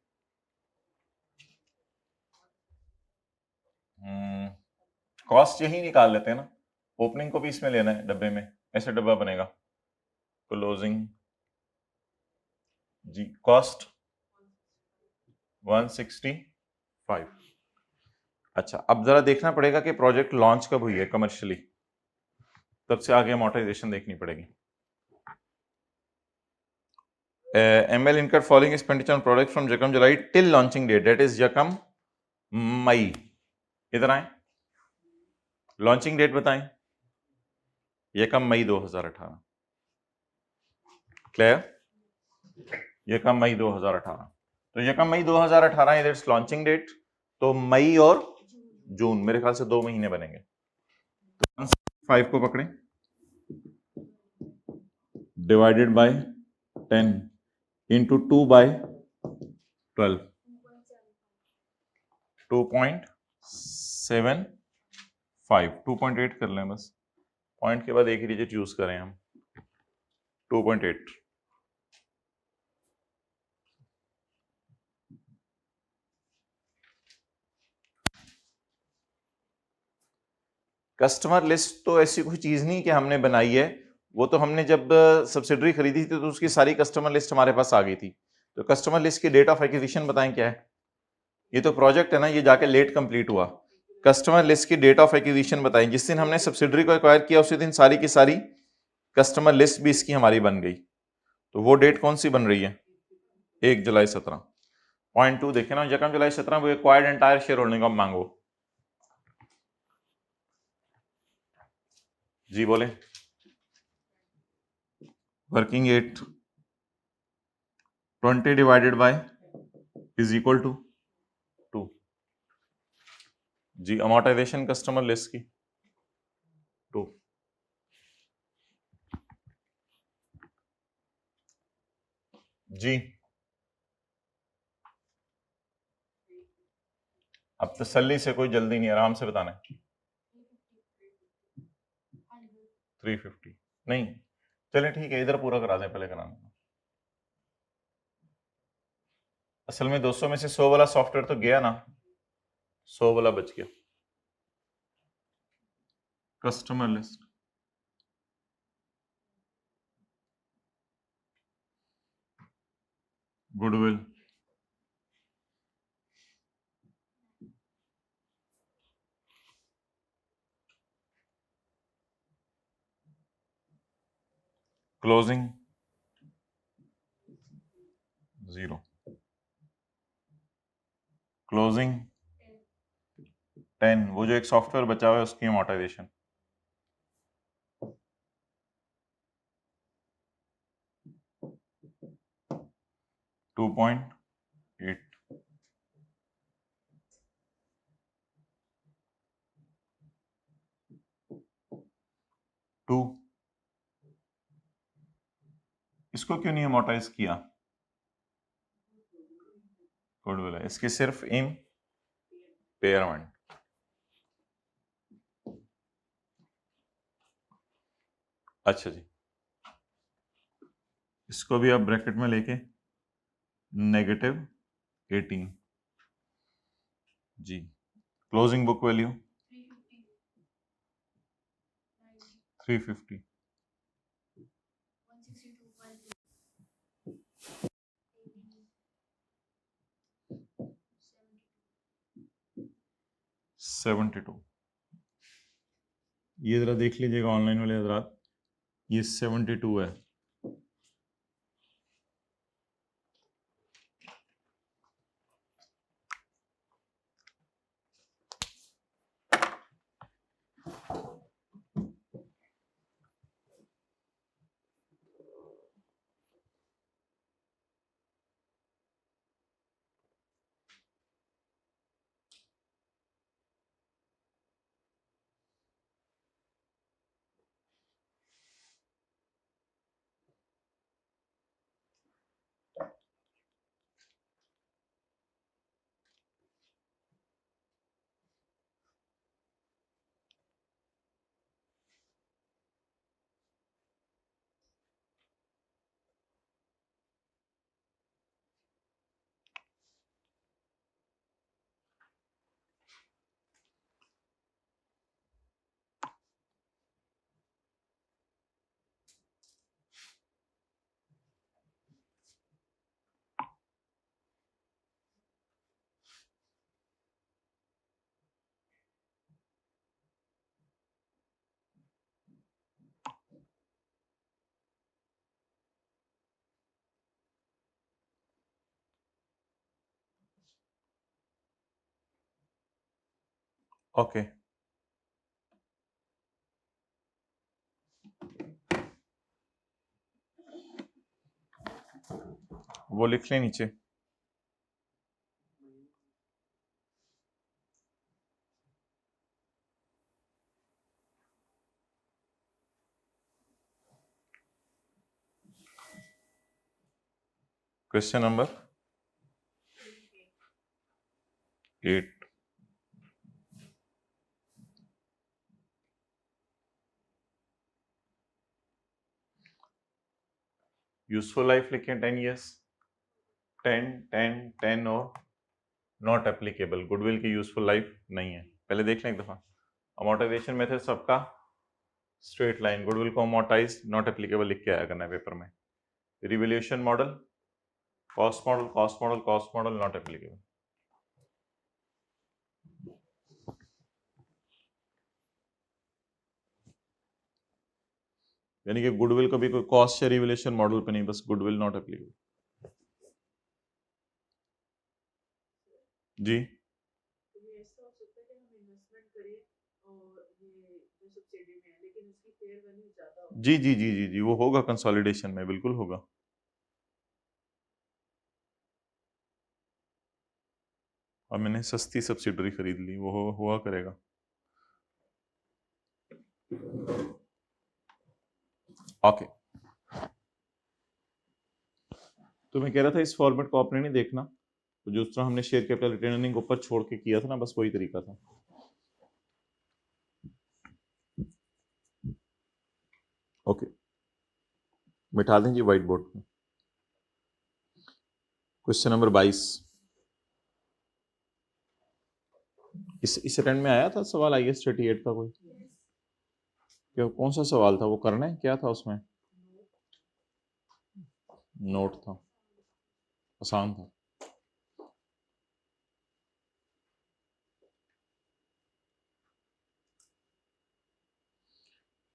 कॉस्ट यही निकाल लेते हैं ना, ओपनिंग को भी इसमें लेना है डब्बे में, ऐसे डब्बा बनेगा। क्लोजिंग जी, कॉस्ट 165। अच्छा, अब जरा देखना पड़ेगा कि प्रोजेक्ट लॉन्च कब हुई है कमर्शियली, तब से आगे अमोर्टाइजेशन देखनी पड़ेगी। ML incurred following expenditure on product from Yakam July till launching date, that is Yakam मई। इधर आए, लॉन्चिंग डेट बताएं, यकम मई 2018। क्लियर? यकम मई 2018, तो यकम मई 2018 इधर लॉन्चिंग डेट, तो मई और जून मेरे ख्याल से 2 महीने बनेंगे। तो 165 को पकड़ें, डिवाइडेड बाय 10 इंटू 2 बाय 12, 2.75, 2.8 कर लें बस, पॉइंट के बाद एक ही डिजिट यूज करें हम, 2.8। कस्टमर लिस्ट तो ऐसी कोई चीज नहीं कि हमने बनाई है, वो तो हमने जब सब्सिडरी खरीदी थी तो उसकी सारी कस्टमर लिस्ट हमारे पास आ गई थी। तो कस्टमर लिस्ट की डेट ऑफ एक्विजिशन बताएं क्या है? ये तो प्रोजेक्ट है ना, ये जाके लेट कंप्लीट हुआ। कस्टमर लिस्ट की डेट ऑफ एक्विजिशन बताएं। जिस दिन हमने सब्सिडरी को एक्वायर किया उसी दिन सारी की सारी कस्टमर लिस्ट भी इसकी हमारी बन गई। तो वो डेट कौन सी बन रही है? 1 जुलाई 17। पॉइंट 2 देखे ना, 1 जुलाई 17 वो acquired entire share holding of Mango. जी बोले। Working at 20 divided by is equal to 2। जी अमोर्टाइजेशन कस्टमर लिस्ट की 2। जी अब तसल्ली से, कोई जल्दी नहीं, आराम से बताना है। 350 नहीं, चले ठीक है, इधर पूरा करा दें, पहले कराना। असल में 200 में से 100 वाला सॉफ्टवेयर तो गया ना, 100 वाला बच गया। Customer list goodwill closing 0, closing 10, वो जो एक सॉफ्टवेयर बचा हुआ है उसकी अमोर्टाइजेशन 2.8। 2 इसको क्यों नहीं अमोर्टाइज किया? गुडविल है, इसकी सिर्फ इम्पेयरमेंट। अच्छा जी, इसको भी आप ब्रैकेट में लेके -18 जी। Closing book value 350। 72। ये जरा देख लीजिएगा ऑनलाइन वाले हजरात, ये 72 है। ओके वो लिख लें नीचे। Question number 8। यूजफुल लाइफ लिखें 10 years, 10 10 10 और नॉट एप्लीकेबल। गुडविल की यूजफुल लाइफ नहीं है, पहले देख लें एक दफा। अमोर्टाइजेशन मेथड सबका स्ट्रेट लाइन, गुडविल को अमोर्टाइज नॉट एप्लीकेबल लिख के आया करना है पेपर में। Revaluation model, cost model, cost model, cost model not applicable. यानी कि गुडविल कभी कोई कॉस्ट या रिवैल्यूएशन मॉडल पे नहीं, बस गुडविल नॉट एप्लीकेबल। जी जी जी जी जी जी वो होगा कंसोलिडेशन में, बिल्कुल होगा। और मैंने सस्ती सब्सिडरी खरीद ली, वो हुआ करेगा। ओके, तो मैं कह रहा था इस फॉर्मेट को आपने नहीं देखना, तो जिस तरह हमने शेयर कैपिटल रिटेन अर्निंग ऊपर छोड़ के किया था ना, बस वही तरीका था। ओके, मिटा दें जी व्हाइट बोर्ड पे। क्वेश्चन नंबर 22, इस अटेंड में आया था सवाल IAS 38 का कोई? क्या कौन सा सवाल था वो, करना है क्या था उसमें? नोट था, आसान था।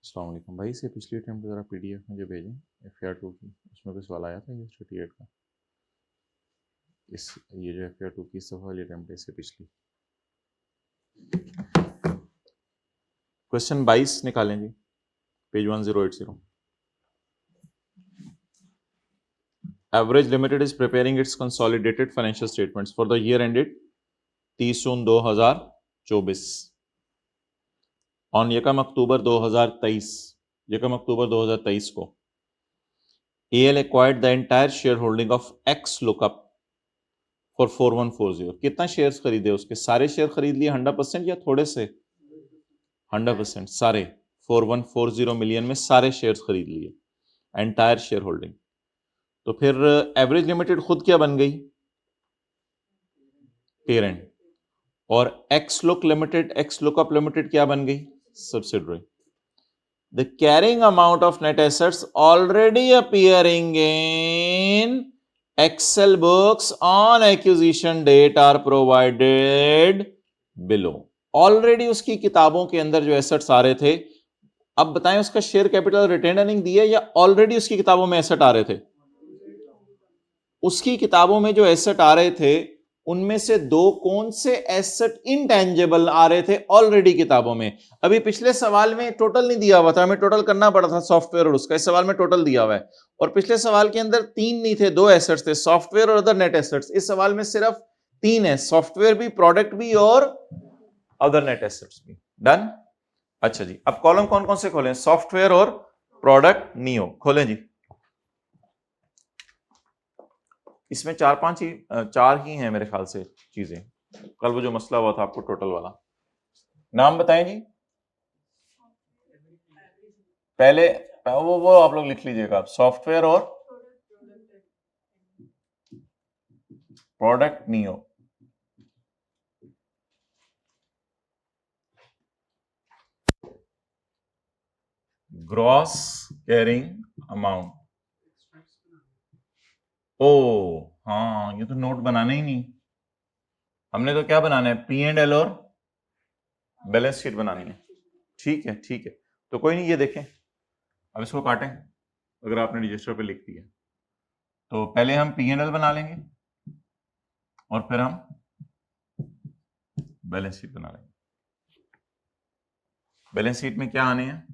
अस्सलाम वालेकुम भाई, से पिछली अटेम्प्ट जरा PDF मुझे भेजें FAR2 की, उसमें कोई सवाल आया था IAS 38 का? इस ये जो FAR2 की सफा वाली अटेम्प्ट है, इससे पिछली। क्वेश्चन 22 निकालें जी, page 1080। Average Limited is preparing its consolidated financial statements for the year ended 30 June 2024 on यकम अक्टूबर 2023 को AL acquired the entire shareholding of X Lookup for 4140। कितना शेयर्स खरीदे उसके? सारे शेयर खरीद लिए 100% या थोड़े से? 100% सारे, 4140 मिलियन में सारे शेयर्स खरीद लिए, एंटायर शेयर होल्डिंग। तो फिर एवरेज लिमिटेड खुद क्या बन गई? पेरेंट। और एक्स लुकअप लिमिटेड क्या बन गई? Subsidiary. The carrying amount of net assets already appearing in Excel books on acquisition date are provided below. Already उसकी किताबों के अंदर जो एसेट्स आ रहे थे, अब बताएं उसका शेयर कैपिटल रिटेन अर्निंग दिया या ऑलरेडी उसकी किताबों में एसेट आ रहे थे? उसकी किताबों में जो एसेट आ रहे थे, उनमें से दो कौन से एसेट इंटेंजिबल आ रहे थे ऑलरेडी किताबों में? अभी पिछले सवाल में टोटल नहीं दिया हुआ था, हमें टोटल करना पड़ा था सॉफ्टवेयर और उसका। इस सवाल में टोटल दिया हुआ है, और पिछले सवाल के अंदर तीन नहीं थे, दो एसेट्स थे, सॉफ्टवेयर और अदर नेट एसेट्स। इस सवाल में सिर्फ तीन है, सॉफ्टवेयर भी, प्रोडक्ट भी और अदर नेट एसेट्स भी। डन? अच्छा जी, अब कॉलम कौन कौन से खोलें? सॉफ्टवेयर और प्रोडक्ट नियो खोलें जी। इसमें चार ही हैं मेरे ख्याल से चीजें। कल वो जो मसला हुआ था आपको टोटल वाला, नाम बताएं जी पहले। वो आप लोग लिख लीजिएगा, सॉफ्टवेयर और product Neo. Gross carrying amount. ओ हाँ, ये तो नोट बनाने ही नहीं, हमने तो क्या बनाना है? P&L और बैलेंस शीट बनानी है। ठीक है ठीक है, तो कोई नहीं, ये देखें, अब इसको काटें। अगर आपने रजिस्टर पे लिख दिया तो पहले हम P&L बना लेंगे और फिर हम बैलेंस शीट बना लेंगे। बैलेंस शीट में क्या आने हैं?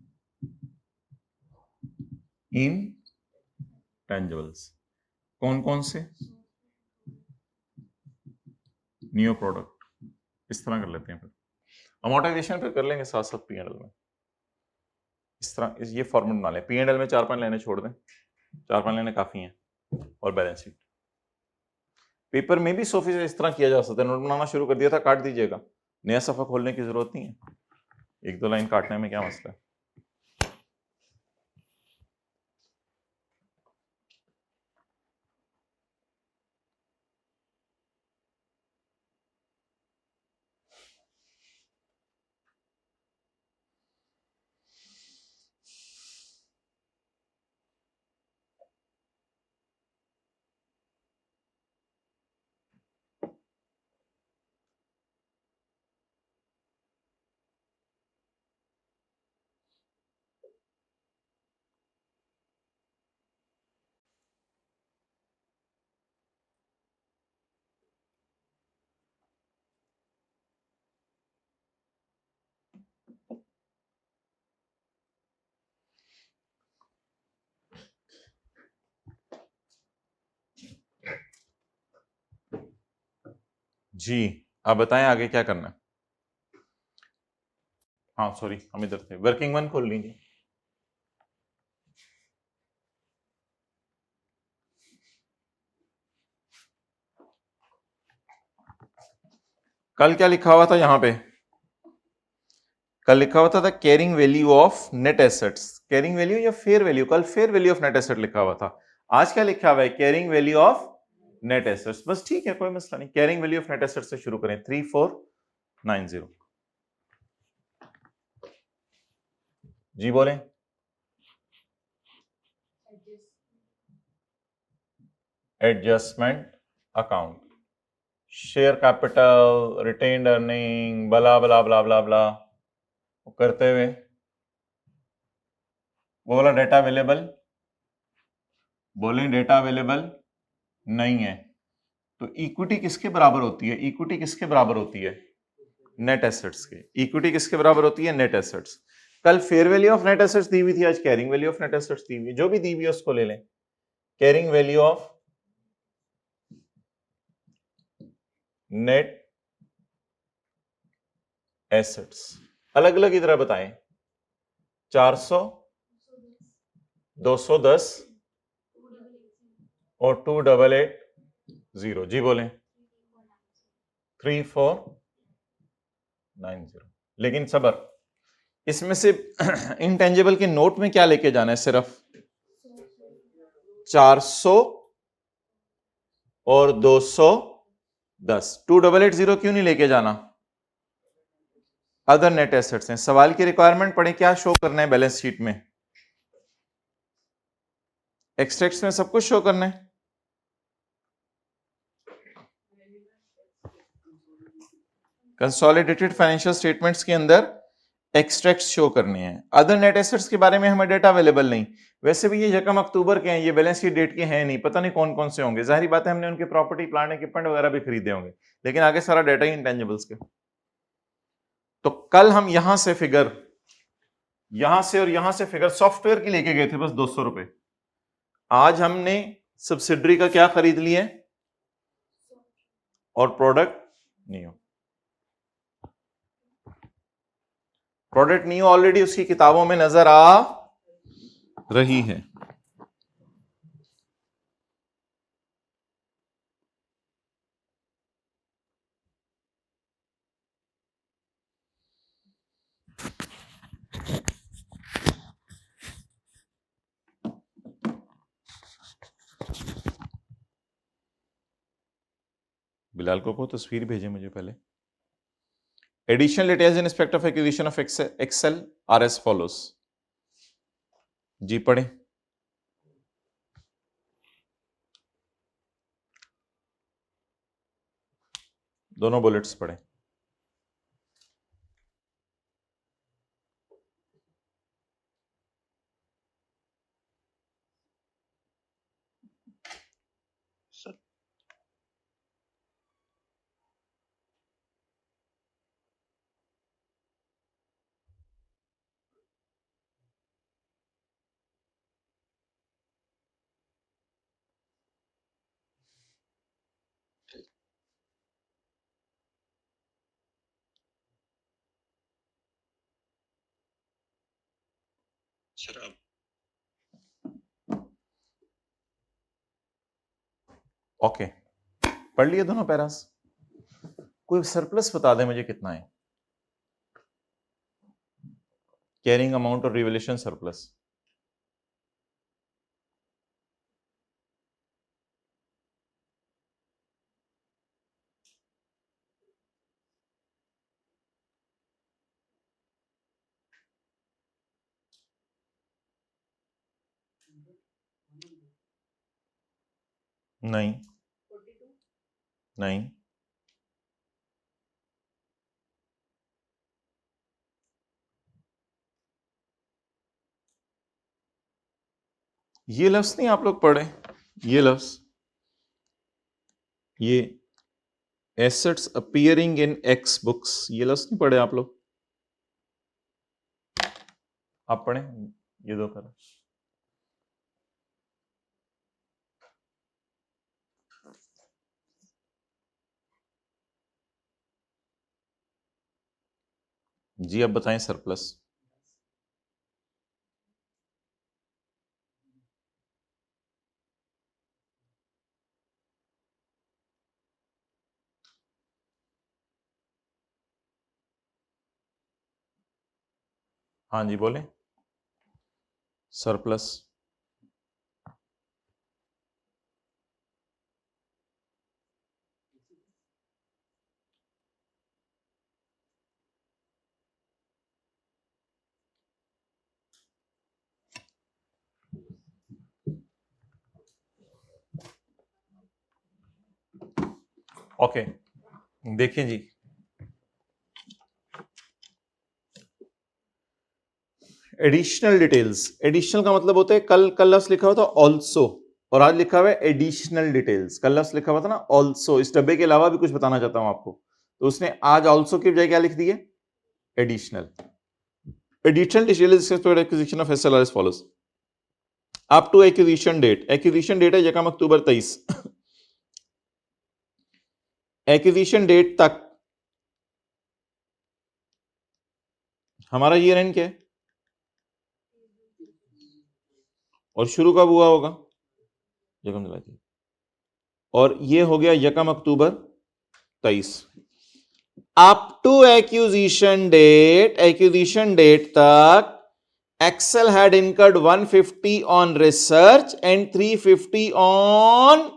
इन टेंजिबल्स। कौन कौन से? New product. इस तरह कर लेते हैं, फिर अमोर्टाइजेशन फिर कर लेंगे साथ साथ P&L में। इस तरह ये फॉर्मूला बना लें, P&L में 4-5 लाइनें छोड़ दें, 4-5 लाइनें काफी हैं, और बैलेंस शीट। पेपर में भी सोफी से इस तरह किया जा सकता है। नोट बनाना शुरू कर दिया था, काट दीजिएगा, नया सफा खोलने की जरूरत नहीं है, एक दो लाइन काटने में क्या मसला है। जी, आप बताएं आगे क्या करना है। हाँ सॉरी, हम इधर थे। वर्किंग वन खोल लीजिए। कल क्या लिखा हुआ था यहां पे? कल लिखा हुआ था carrying value of net assets. Carrying value या फेयर वैल्यू? कल fair value of net asset लिखा हुआ था। आज क्या लिखा हुआ है? Carrying value of net assets. बस ठीक है, कोई मसला नहीं। Carrying value of net assets से शुरू करें। 3490। जी बोलें। Adjustment account, share capital, retained earning, बला बला बला बला बला करते हुए वो वाला डेटा अवेलेबल, बोलें डेटा अवेलेबल नहीं है। तो इक्विटी किसके बराबर होती है? इक्विटी किसके बराबर होती है? नेट एसेट्स के। इक्विटी किसके बराबर होती है? Net assets. कल fair value of net assets दी हुई थी, आज carrying value of net assets दी हुई है। जो भी दी हुई है उसको ले लें। Carrying value of net assets अलग अलग इधर बताएं। 400, 210 और 2880। जी बोलें। 3490। लेकिन सबर, इसमें से इंटेंजिबल के नोट में क्या लेके जाना है? सिर्फ 400 और 210। 2880 क्यों नहीं लेके जाना? अदर नेट एसेट्स हैं। सवाल की रिक्वायरमेंट पढ़े, क्या शो करना है बैलेंस शीट में? एक्सट्रैक्ट्स में सब कुछ शो करना है। कंसोलिडेटेड फाइनेंशियल स्टेटमेंट्स के अंदर एक्सट्रैक्ट्स शो करने हैं। अदर नेट एसेट्स के बारे में हमें डेटा अवेलेबल नहीं। वैसे भी ये 1 अक्टूबर के हैं, ये बैलेंस शीट डेट के हैं नहीं, पता नहीं कौन कौन से होंगे। जाहिर बात है हमने उनके प्रॉपर्टी, प्लांट, इक्विपमेंट वगैरह भी खरीदे होंगे, लेकिन आगे सारा डेटा ही इंटेंजिबल्स के। तो कल हम यहां से फिगर, यहां से और यहां से फिगर सॉफ्टवेयर की लेके गए थे, बस 200 रुपए। आज हमने सब्सिडरी का क्या खरीद लिया और प्रोडक्ट नहीं हो। प्रोडक्ट नहीं ऑलरेडी उसकी किताबों में नजर आ रही है। बिलाल को तस्वीर भेजे मुझे पहले। Additional details in respect of acquisition of Excel are as follows. जी पढ़े। दोनों बुलेट्स पढ़े। शराब। ओके, पढ़ लिए दोनों पैरास। कोई सरप्लस बता दे मुझे कितना है? कैरिंग अमाउंट और रिवैल्यूएशन सरप्लस। नहीं, नहीं, ये लफ्ज नहीं आप लोग पढ़े। ये लफ्ज, ये एसेट्स अपीयरिंग इन एक्स बुक्स, ये लफ्ज नहीं पढ़े आप लोग? आप पढ़े ये दो कर। जी अब बताएं सरप्लस। हाँ जी बोले। सरप्लस। ओके देखिए जी, एडिशनल डिटेल्स। एडिशनल का मतलब होता है, कल लफ्ज लिखा हुआ था ऑल्सो और आज लिखा हुआ है एडिशनल डिटेल्स। कल लफ्ज लिखा हुआ था ना ऑल्सो, इस डब्बे के अलावा भी कुछ बताना चाहता हूं आपको, तो उसने आज ऑल्सो की बजाय क्या लिख दी है, additional. Additional details acquisition of SLR as follows. Up to acquisition date, acquisition date है यकम अक्टूबर 23। एक्विजिशन डेट तक हमारा ईयर एंड क्या है और शुरू कब हुआ होगा, यकम जुलाई, और ये हो गया यकम October 23। Up to acquisition date तक Excel had incurred 150 on research and 350 on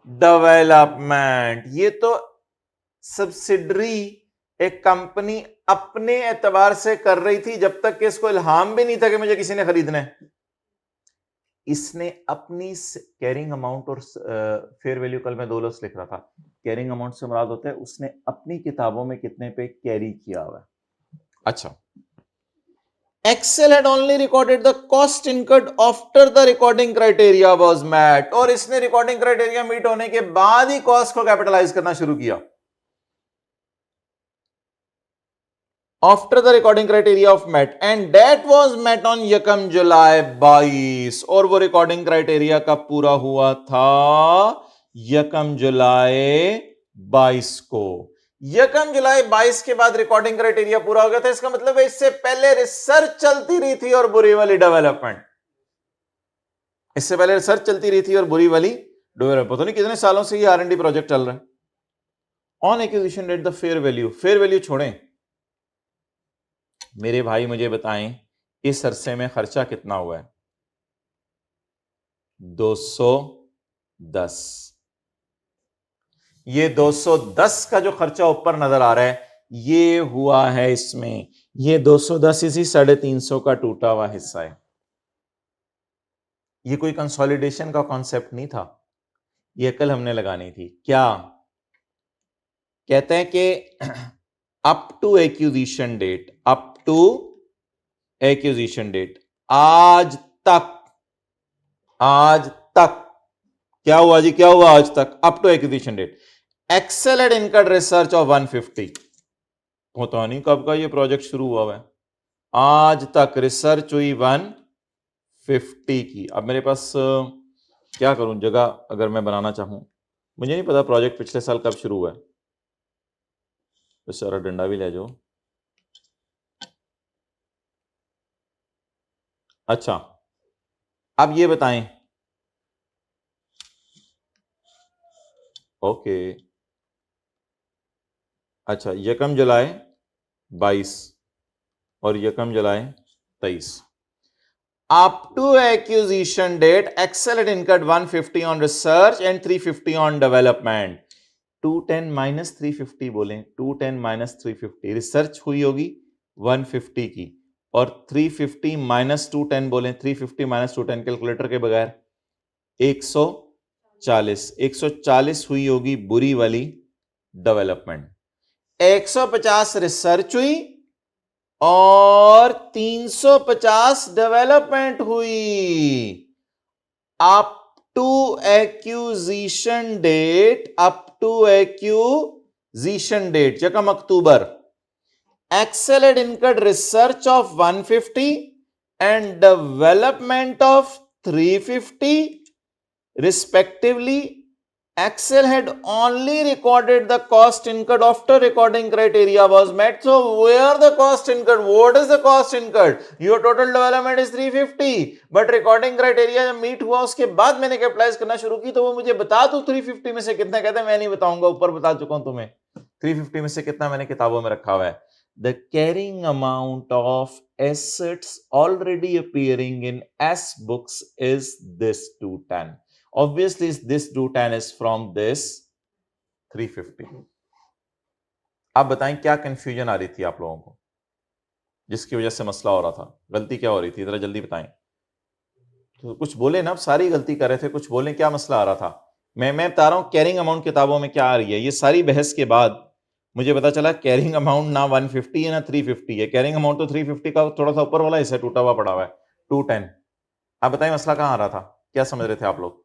development. ये तो सब्सिडरी एक कंपनी अपने एतबार से कर रही थी जब तक कि इसको इल्हाम भी नहीं था कि मुझे किसी ने खरीदना है। इसने अपनी कैरिंग अमाउंट और फेयर वैल्यू, कल मैं दो लफ्ज लिख रहा था, कैरिंग अमाउंट से मुराद होता है उसने अपनी किताबों में कितने पे कैरी किया हुआ है। अच्छा, Excel had only recorded the cost incurred after the recording criteria was met, और इसने रिकॉर्डिंग क्राइटेरिया मीट होने के बाद ही कॉस्ट को कैपिटलाइज करना शुरू किया। After the recording criteria of met and that was met on यकम जुलाई 22, और वो रिकॉर्डिंग क्राइटेरिया कब पूरा हुआ था, यकम जुलाई 22 को। यकम जुलाई 22 के बाद रिकॉर्डिंग क्राइटेरिया पूरा हो गया था, इसका मतलब है इससे पहले रिसर्च चलती रही थी और बुरी वाली डेवलपमेंट। इससे पहले रिसर्च चलती रही थी और बुरी वाली डेवलपमेंट। पता नहीं कितने सालों से ये R&D प्रोजेक्ट चल रहा है। On acquisition date the fair value, fair value छोड़ें मेरे भाई, मुझे बताएं इस अरसे में खर्चा कितना हुआ है, 210। ये 210 का जो खर्चा ऊपर नजर आ रहा है ये हुआ है इसमें, ये 210 इसी 350 का टूटा हुआ हिस्सा है। ये कोई कंसोलिडेशन का कॉन्सेप्ट नहीं था, ये कल हमने लगानी थी। क्या कहते हैं कि up to acquisition date, up to acquisition date, आज तक, आज तक क्या हुआ जी, क्या हुआ आज तक, up to acquisition date Excel had incurred research of 150। पता नहीं कब का ये प्रोजेक्ट शुरू हुआ है, आज तक रिसर्च हुई 150 की। अब मेरे पास क्या करूं, जगह अगर मैं बनाना चाहूं, मुझे नहीं पता प्रोजेक्ट पिछले साल कब शुरू हुआ है, तो सारा डंडा भी ले जाओ। अच्छा अब ये बताएं, ओके अच्छा, यकम जुलाई 22 और यकम जुलाई 23। Up to acquisition date, Excel had incurred 150 on research and 350 on development. 210 minus 350 बोलें, 210 माइनस 350, रिसर्च हुई होगी 150 की, और 350 माइनस 210 बोलें, 350 माइनस 210 कैलकुलेटर के बगैर 140, 140 हुई होगी बुरी वाली डेवलपमेंट, 150 रिसर्च हुई और 350 डेवलपमेंट हुई। Up to acquisition date, up to acquisition date यकम October, Excel had incurred research of 150 and development of 350 respectively Excel had only recorded the cost incurred after recording criteria was met. So where the cost incurred? What is the cost incurred? Your total development is 350, but recording criteria जब meet हुआ उसके बाद मैंने capitalize करना शुरू की तो वो मुझे बता दो 350 में से कितना, कहते मैं नहीं बताऊंगा, ऊपर बता चुका हूं तुम्हें 350 में से कितना मैंने किताबों में रखा हुआ है. The carrying amount of assets already appearing in S books is this 210. Obviously this 210 is from this 350. आप बताएं क्या कंफ्यूजन आ रही थी आप लोगों को, जिसकी वजह से मसला हो रहा था? गलती क्या हो रही थी, जरा जल्दी बताएं. तो कुछ बोले ना, आप सारी गलती कर रहे थे, कुछ बोलें क्या मसला आ रहा था. मैं बता रहा हूं कैरिंग अमाउंट किताबों में क्या आ रही है. ये सारी बहस के बाद मुझे पता चला कैरिंग अमाउंट ना 150 है ना 350 है. कैरिंग अमाउंट तो 350 का थोड़ा सा ऊपर वाला हिस्सा टूटा हुआ पड़ा हुआ है, 210. आप बताएं मसला कहां आ रहा था, क्या समझ रहे थे आप लोग?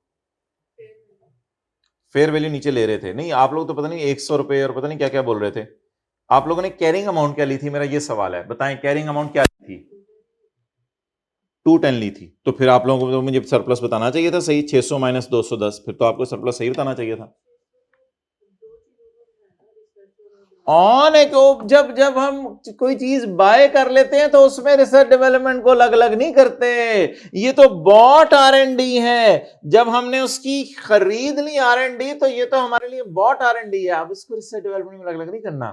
फेयर वैल्यू नीचे ले रहे थे. नहीं, आप लोग तो पता नहीं 100 रुपए और पता नहीं क्या क्या बोल रहे थे. आप लोगों ने कैरिंग अमाउंट क्या ली थी, मेरा ये सवाल है. बताएं कैरिंग अमाउंट क्या ली थी? 210 ली थी. तो फिर आप लोगों को तो मुझे सरप्लस बताना चाहिए था सही. 600 माइनस 210, फिर तो आपको सरप्लस सही बताना चाहिए था. ऑन एक जब हम कोई चीज बाय कर लेते हैं तो उसमें रिसर्च डेवलपमेंट को अलग अलग नहीं करते. ये तो बॉट R&D है. जब हमने उसकी खरीद ली R&D तो ये तो हमारे लिए बॉट R&D है. अब इसको रिसर्च डेवलपमेंट में अलग अलग नहीं करना.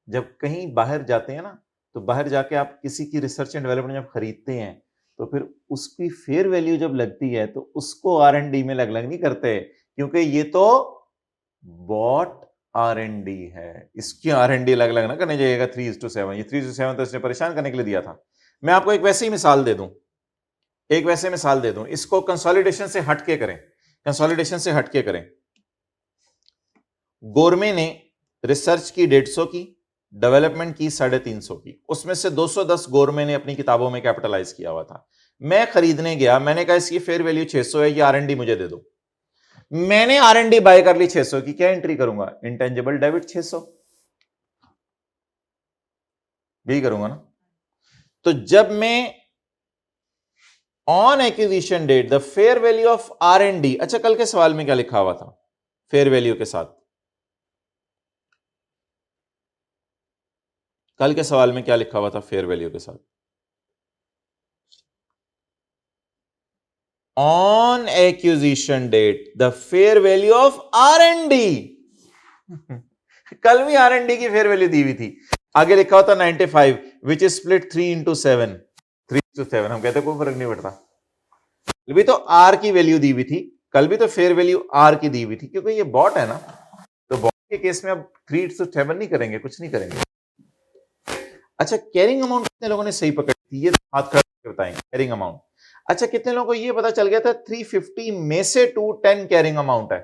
जब कहीं बाहर जाते हैं ना, तो बाहर जाके आप किसी की रिसर्च एंड डेवलपमेंट जब खरीदते हैं तो फिर उसकी फेयर वैल्यू जब लगती है तो उसको R&D में अलग अलग नहीं करते, क्योंकि ये तो बॉट R&D है. इसकी R&D अलग अलग ना करने जाइएगा 3:7. ये 3:7 तो इसने परेशान करने के लिए दिया था. मैं आपको एक वैसी मिसाल दे दूं, इसको कंसोलिडेशन से हटके करें. गोरमे ने रिसर्च की 150 की, डेवलपमेंट की 350 की. उसमें से 210 गोरमे ने अपनी किताबों में कैपिटलाइज किया हुआ था. मैं खरीदने गया, मैंने कहा इसकी फेयर वैल्यू 600 है, ये R&D मुझे दे दो. मैंने R&D बाय कर ली 600 की. क्या एंट्री करूंगा? इंटेंजिबल डेबिट 600 भी करूंगा ना. तो जब मैं on acquisition date the fair value of R&D, अच्छा कल के सवाल में क्या लिखा हुआ था फेयर वैल्यू के साथ? कल के सवाल में क्या लिखा हुआ था फेयर वैल्यू के साथ? On acquisition date the fair value of R&D. कल भी R&D की फेयर वैल्यू दी हुई थी. आगे लिखा होता 95 विच इज स्प्लिट 3:7. 3:7 हम कहते कोई फर्क नहीं पड़ता. कल भी तो R की वैल्यू दी हुई थी, कल भी तो फेयर वैल्यू R की दी हुई थी, क्योंकि ये बॉट है ना. तो बॉट के केस में अब 3:7 नहीं करेंगे, कुछ नहीं करेंगे. अच्छा कैरिंग अमाउंट कितने लोगों ने सही पकड़ी थी, ये हाथ खड़ा करके बताएंगे. कैरिंग अमाउंट, अच्छा कितने लोगों को ये पता चल गया था 350 में से 210 कैरिंग अमाउंट है?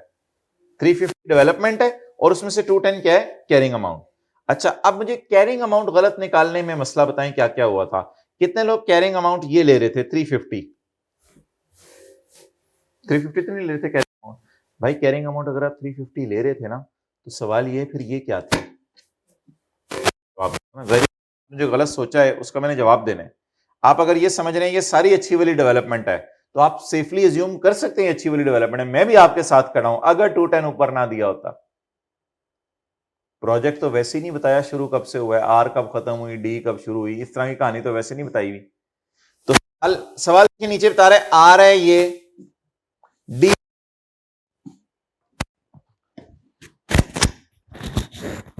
350 डेवलपमेंट है और उसमें से 210 क्या है? Carrying amount. अच्छा अब मुझे कैरिंग अमाउंट गलत निकालने में मसला बताएं क्या क्या हुआ था. कितने लोग कैरिंग अमाउंट ये ले रहे थे 350 तो नहीं ले रहे थे कैरिंग अमाउंट? भाई कैरिंग अमाउंट अगर आप 350 ले रहे थे ना, तो सवाल ये फिर ये क्या था? जो गलत सोचा है उसका मैंने जवाब देना है. आप अगर ये समझ रहे हैं ये सारी अच्छी वाली डेवलपमेंट है, तो आप सेफली अज्यूम कर सकते हैं अच्छी वाली डेवलपमेंट है. मैं भी आपके साथ खड़ा हूं. अगर 210 ऊपर ना दिया होता, प्रोजेक्ट तो वैसे ही नहीं बताया शुरू कब से हुआ है, आर कब खत्म हुई, डी कब शुरू हुई, इस तरह की कहानी तो वैसे नहीं बताई हुई. तो सवाल के नीचे बता रहे आर है ये, डी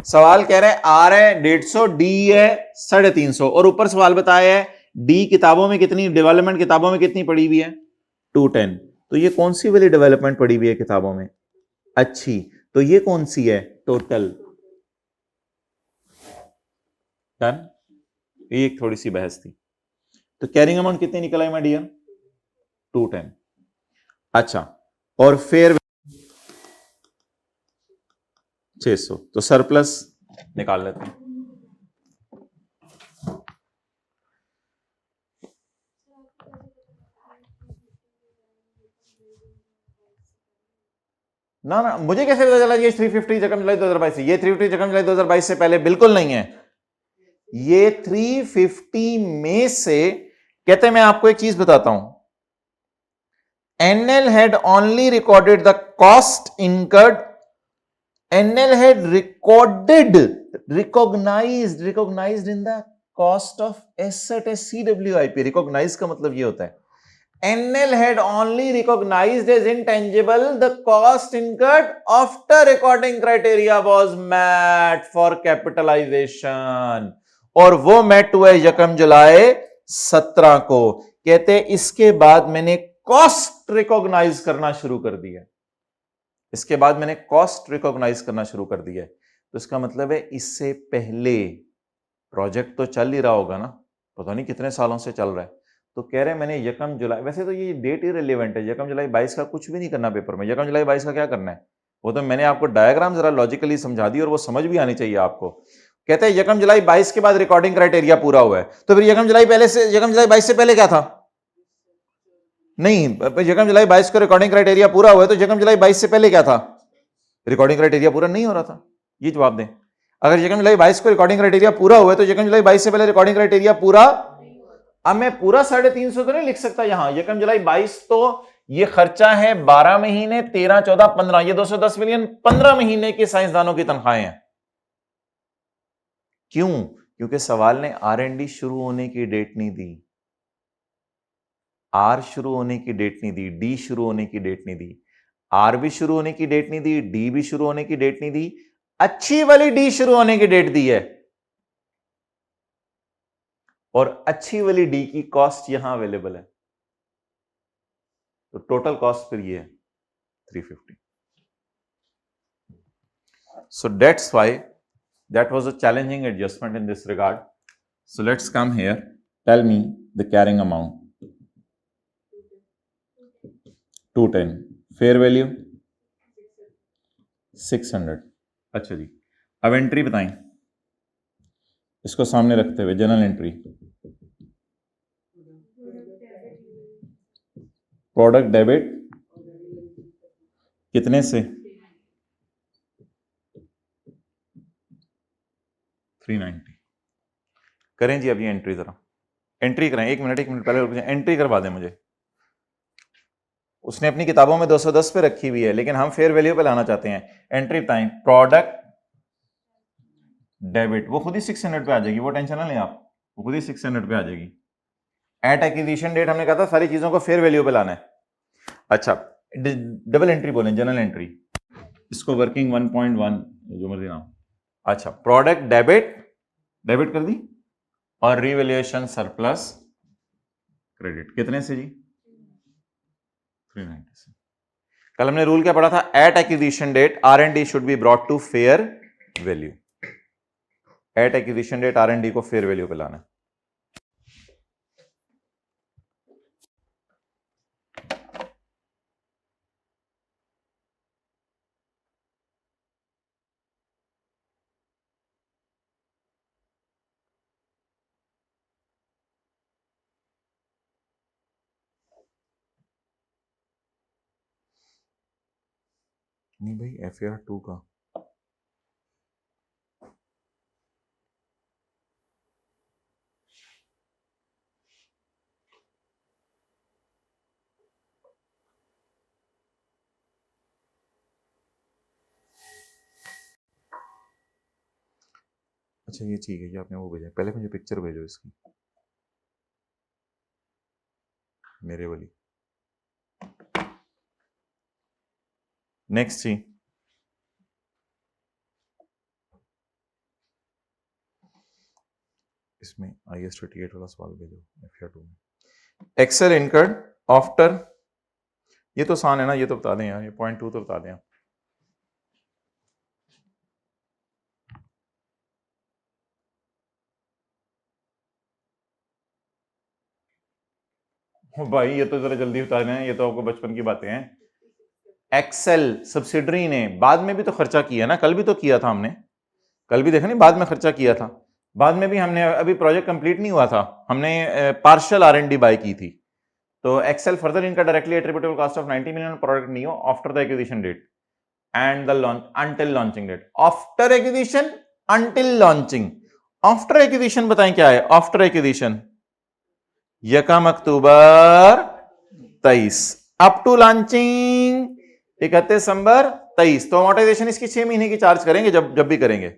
सवाल कह रहे हैं आर है 150, डी है 350, और ऊपर सवाल बताया है डी किताबों में कितनी, डेवलपमेंट किताबों में कितनी पड़ी हुई है? 210. तो ये कौन सी वाली डेवलपमेंट पड़ी हुई है किताबों में? अच्छी. तो ये कौन सी है? टोटल. डन. ये एक थोड़ी सी बहस थी. तो कैरिंग अमाउंट कितनी निकल आई माय डियर? 210. अच्छा, और फेयर 600. तो सरप्लस निकाल लेते हैं. ना ना मुझे कैसे पता चला ये 350 जगह जुलाई 2022 से? ये 350 जगह जुलाई 2022 से पहले बिल्कुल नहीं है. ये 350 में से, कहते हैं मैं आपको एक चीज बताता हूं, NL had only recorded the cost incurred. NL had recognized in the cost of asset as CWIP. Recognize का मतलब ये होता है NL had only recognized as intangible the cost incurred after recording criteria was met for capitalization. और वो met हुआ यकम July 17 को. कहते इसके बाद मैंने कॉस्ट रिकॉग्नाइज करना शुरू कर दिया. इसके बाद मैंने कॉस्ट रिकॉग्नाइज करना शुरू कर दिया. तो इसका मतलब है इससे पहले प्रोजेक्ट तो चल ही रहा होगा ना, पता नहीं कितने सालों से चल रहा है. तो कह रहे हैं मैंने यकम जुलाई, वैसे तो ये डेट इररिलेवेंट है, यकम जुलाई 22 का कुछ भी नहीं करना पेपर में. यकम जुलाई 22 का क्या करना है, वो तो मैंने आपको डायग्राम जरा लॉजिकली समझा दी और वो समझ भी आनी चाहिए आपको. कहते हैं यकम जुलाई 22 के बाद रिकॉर्डिंग क्राइटेरिया पूरा हुआ है, तो फिर यकम जुलाई 22 से पहले क्या था? नहीं, यकम जुलाई 22 को रिकॉर्डिंग क्राइटेरिया पूरा हुआ है, तो यकम जुलाई 22 से पहले क्या था? रिकॉर्डिंग क्राइटेरिया पूरा नहीं हो रहा था. ये जवाब दें. अगर यकम जुलाई 22 को रिकॉर्डिंग क्राइटेरिया पूरा हुआ है, तो यकम जुलाई 22 से पहले रिकॉर्डिंग क्राइटेरिया पूरा. अब मैं पूरा 350 तो नहीं लिख सकता यहां. यकम जुलाई 22 तो ये खर्चा है 12 महीने, 13, 14, 15, ये 210 मिलियन 15 महीने के साइंसदानों की तनख्वाहें हैं. क्यों? क्योंकि सवाल ने R&D शुरू होने की डेट नहीं दी, R शुरू होने की डेट नहीं दी, D शुरू होने की डेट नहीं दी, R भी शुरू होने की डेट नहीं दी, D भी शुरू होने की डेट नहीं दी, अच्छी वाली D शुरू होने की डेट दी है. और अच्छी वाली डी की कॉस्ट यहां अवेलेबल है. तो टोटल कॉस्ट फिर ये है 350. So that's why that was a challenging adjustment in this regard. So let's come here. Tell me the carrying amount. 210. Fair value 600. अच्छा जी, अब एंट्री बताएं. इसको सामने रखते हुए जनरल एंट्री. प्रोडक्ट डेबिट कितने से? 390. करें जी. अभी एंट्री जरा एंट्री करें. एक मिनट पहले एंट्री करवा दें मुझे. उसने अपनी किताबों में 210 पे रखी हुई है, लेकिन हम फेयर वैल्यू पे लाना चाहते हैं. एंट्री टाइम प्रोडक्ट डेबिट, वो खुद ही 600 पे आ जाएगी, वो टेंशन ना लें आप, वो खुद ही 600 पे आ जाएगी. एट एक्विजिशन डेट हमने कहा था सारी चीजों को फेयर वैल्यू पे लाना है. अच्छा, डबल एंट्री बोलें, जनरल एंट्री. इसको वर्किंग 1.1 जो मर्जी नाम. अच्छा, प्रोडक्ट डेबिट कर दी और रिवैल्यूएशन सरप्लस क्रेडिट कितने से जी? 390 से. कल हमने रूल क्या पढ़ा था? At acquisition date R&D should be brought to fair value. At acquisition date R&D को फेयर वैल्यू पे लाना है. नहीं भाई, FAR 2 का अच्छा ये ठीक है, ये आपने वो भेजा. पहले मुझे पिक्चर भेजो इसकी, मेरे वाली. नेक्स्ट जी, इसमें IS 38 वाला सवाल भेजो FAR 2 में. एक्सेल इनकर्ड आफ्टर, ये तो आसान है ना, ये तो बता दें यार, ये 0.2 तो बता दें आप. भाई ये तो जरा जल्दी बता दें, ये तो आपको बचपन की बातें हैं. एक्सेल सब्सिडरी ने बाद में भी तो खर्चा किया ना, कल भी तो किया था हमने, कल भी देखा नहीं, बाद में खर्चा किया था. बाद में भी हमने, अभी प्रोजेक्ट कंप्लीट नहीं हुआ था, हमने पार्शियल R&D बाय की थी. तो Excel further incurred directly attributable cost of 90 million product Neo after the acquisition date and the launch until launching date. After acquisition until launching. After acquisition बताएं क्या है? After acquisition 1 October 23. Up to launching 31 December 23। तो amortisation इसकी 6 महीने की charge करेंगे जब भी करेंगे।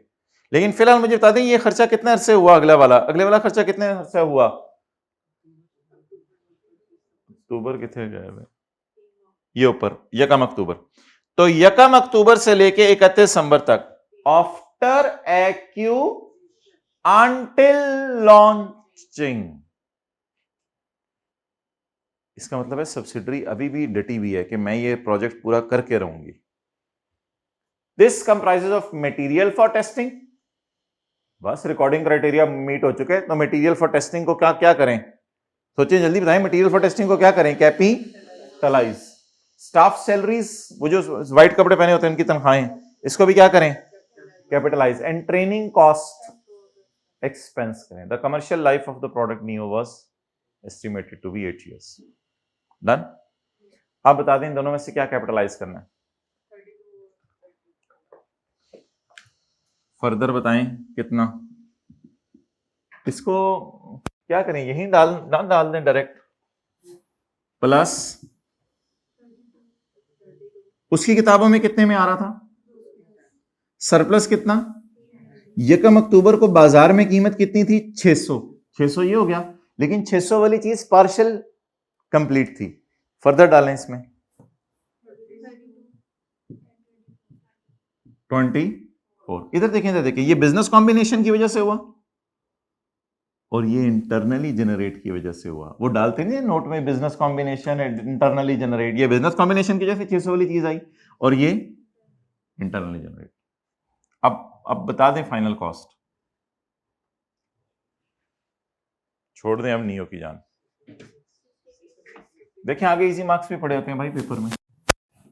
लेकिन फिलहाल मुझे बता दें ये खर्चा कितने अरसे हुआ, अगले वाला खर्चा कितने अरसे हुआ? अक्टूबर कितने गए है? ये ऊपर यकम अक्टूबर। तो यकम अक्टूबर से लेके 31 दिसंबर तक, आफ्टर एक्यू अंटिल लॉन्चिंग। इसका मतलब है सब्सिडरी अभी भी डटी हुई है कि मैं ये प्रोजेक्ट पूरा करके रहूंगी। This comprises of material for testing. बस रिकॉर्डिंग क्राइटेरिया मीट हो चुके हैं, तो मटेरियल फॉर टेस्टिंग को क्या क्या करें? सोचिए जल्दी बताएं, मटेरियल फॉर टेस्टिंग को क्या करें? कैपिटलाइज। स्टाफ सैलरीज, वो जो व्हाइट कपड़े पहने होते हैं उनकी तनख्वाहें, इसको भी क्या करें? Capitalise. And training cost expense करें। The commercial life of the product Neo was estimated to be 8 years। Done. आप बता दें इन दोनों में से क्या कैपिटलाइज करना है? फर्दर बताएं कितना? इसको क्या करें, यही डाल दें डायरेक्ट, प्लस उसकी किताबों में कितने में आ रहा था? सरप्लस कितना? यकम अक्टूबर को बाजार में कीमत कितनी थी? 600 ये हो गया, लेकिन 600 वाली चीज पार्शियल कंप्लीट थी। फर्दर डालें इसमें 24। इधर देखें, ये बिजनेस कॉम्बिनेशन की वजह से हुआ और ये इंटरनली जनरेट की वजह से हुआ। वो डालते नहीं नोट में, बिजनेस कॉम्बिनेशन इंटरनली जनरेट। ये बिजनेस कॉम्बिनेशन की वजह से 600 वाली चीज आई और ये इंटरनली जनरेट। अब बता दें फाइनल कॉस्ट, छोड़ दें अब नियो की जान। देखें आगे इजी मार्क्स भी पड़े होते हैं भाई पेपर में।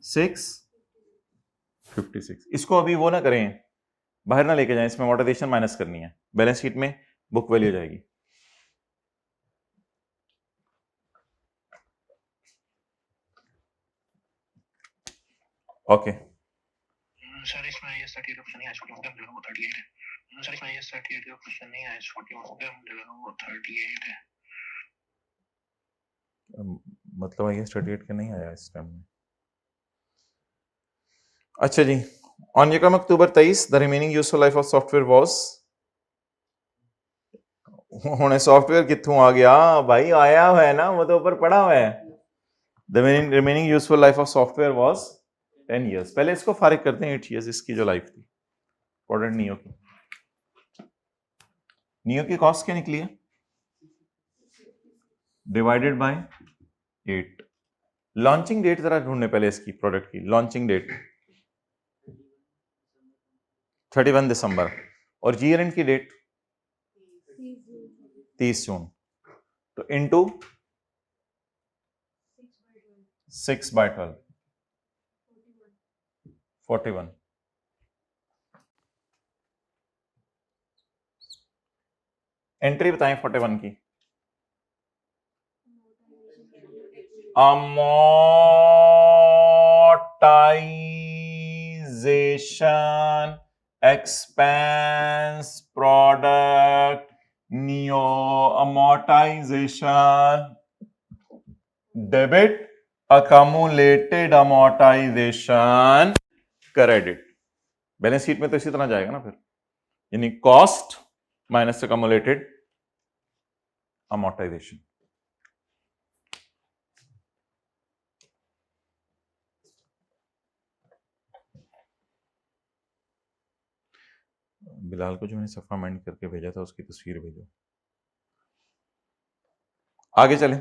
656। इसको अभी वो ना करें, बाहर ना लेके जाएं, इसमें अमोर्टाइजेशन माइनस करनी है, बैलेंस शीट में बुक वैल्यू जाएगी। ओके सर इसमें ये 38 ऑप्शन नहीं है, 41 होगा वो 38 है। सर इसमें ये 38 का क्वेश्चन नहीं है, 41 होगा वो 38 है। मतलब ये 38 का नहीं आया इस टाइम में। अच्छा जी, ऑन यकम October 23 the remaining useful life of software was. हुणे सॉफ्टवेयर कित्थों आ गया भाई? आया हुआ है ना, वो तो ऊपर पड़ा हुआ है। The remaining useful life of software was 10 years। पहले इसको फारिग करते हैं 8 years इसकी जो लाइफ थी। इंपॉर्टेंट नियो की कॉस्ट क्या निकली है? Divided by 8। लॉन्चिंग डेट जरा ढूंढने पहले इसकी प्रोडक्ट की लॉन्चिंग डेट 31 दिसंबर और जी एंड की डेट 30 जून। तो इनटू 6/12 41। एंट्री बताएं 41 की। Amortisation expense product Neo. Amortisation debit, accumulated amortisation credit. Balance sheet में तो इसी तरह जाएगा ना फिर, यानी cost minus accumulated amortisation. Bilal को जो मैंने सफा मेंट करके भेजा था उसकी तस्वीर भेजो। आगे चलें।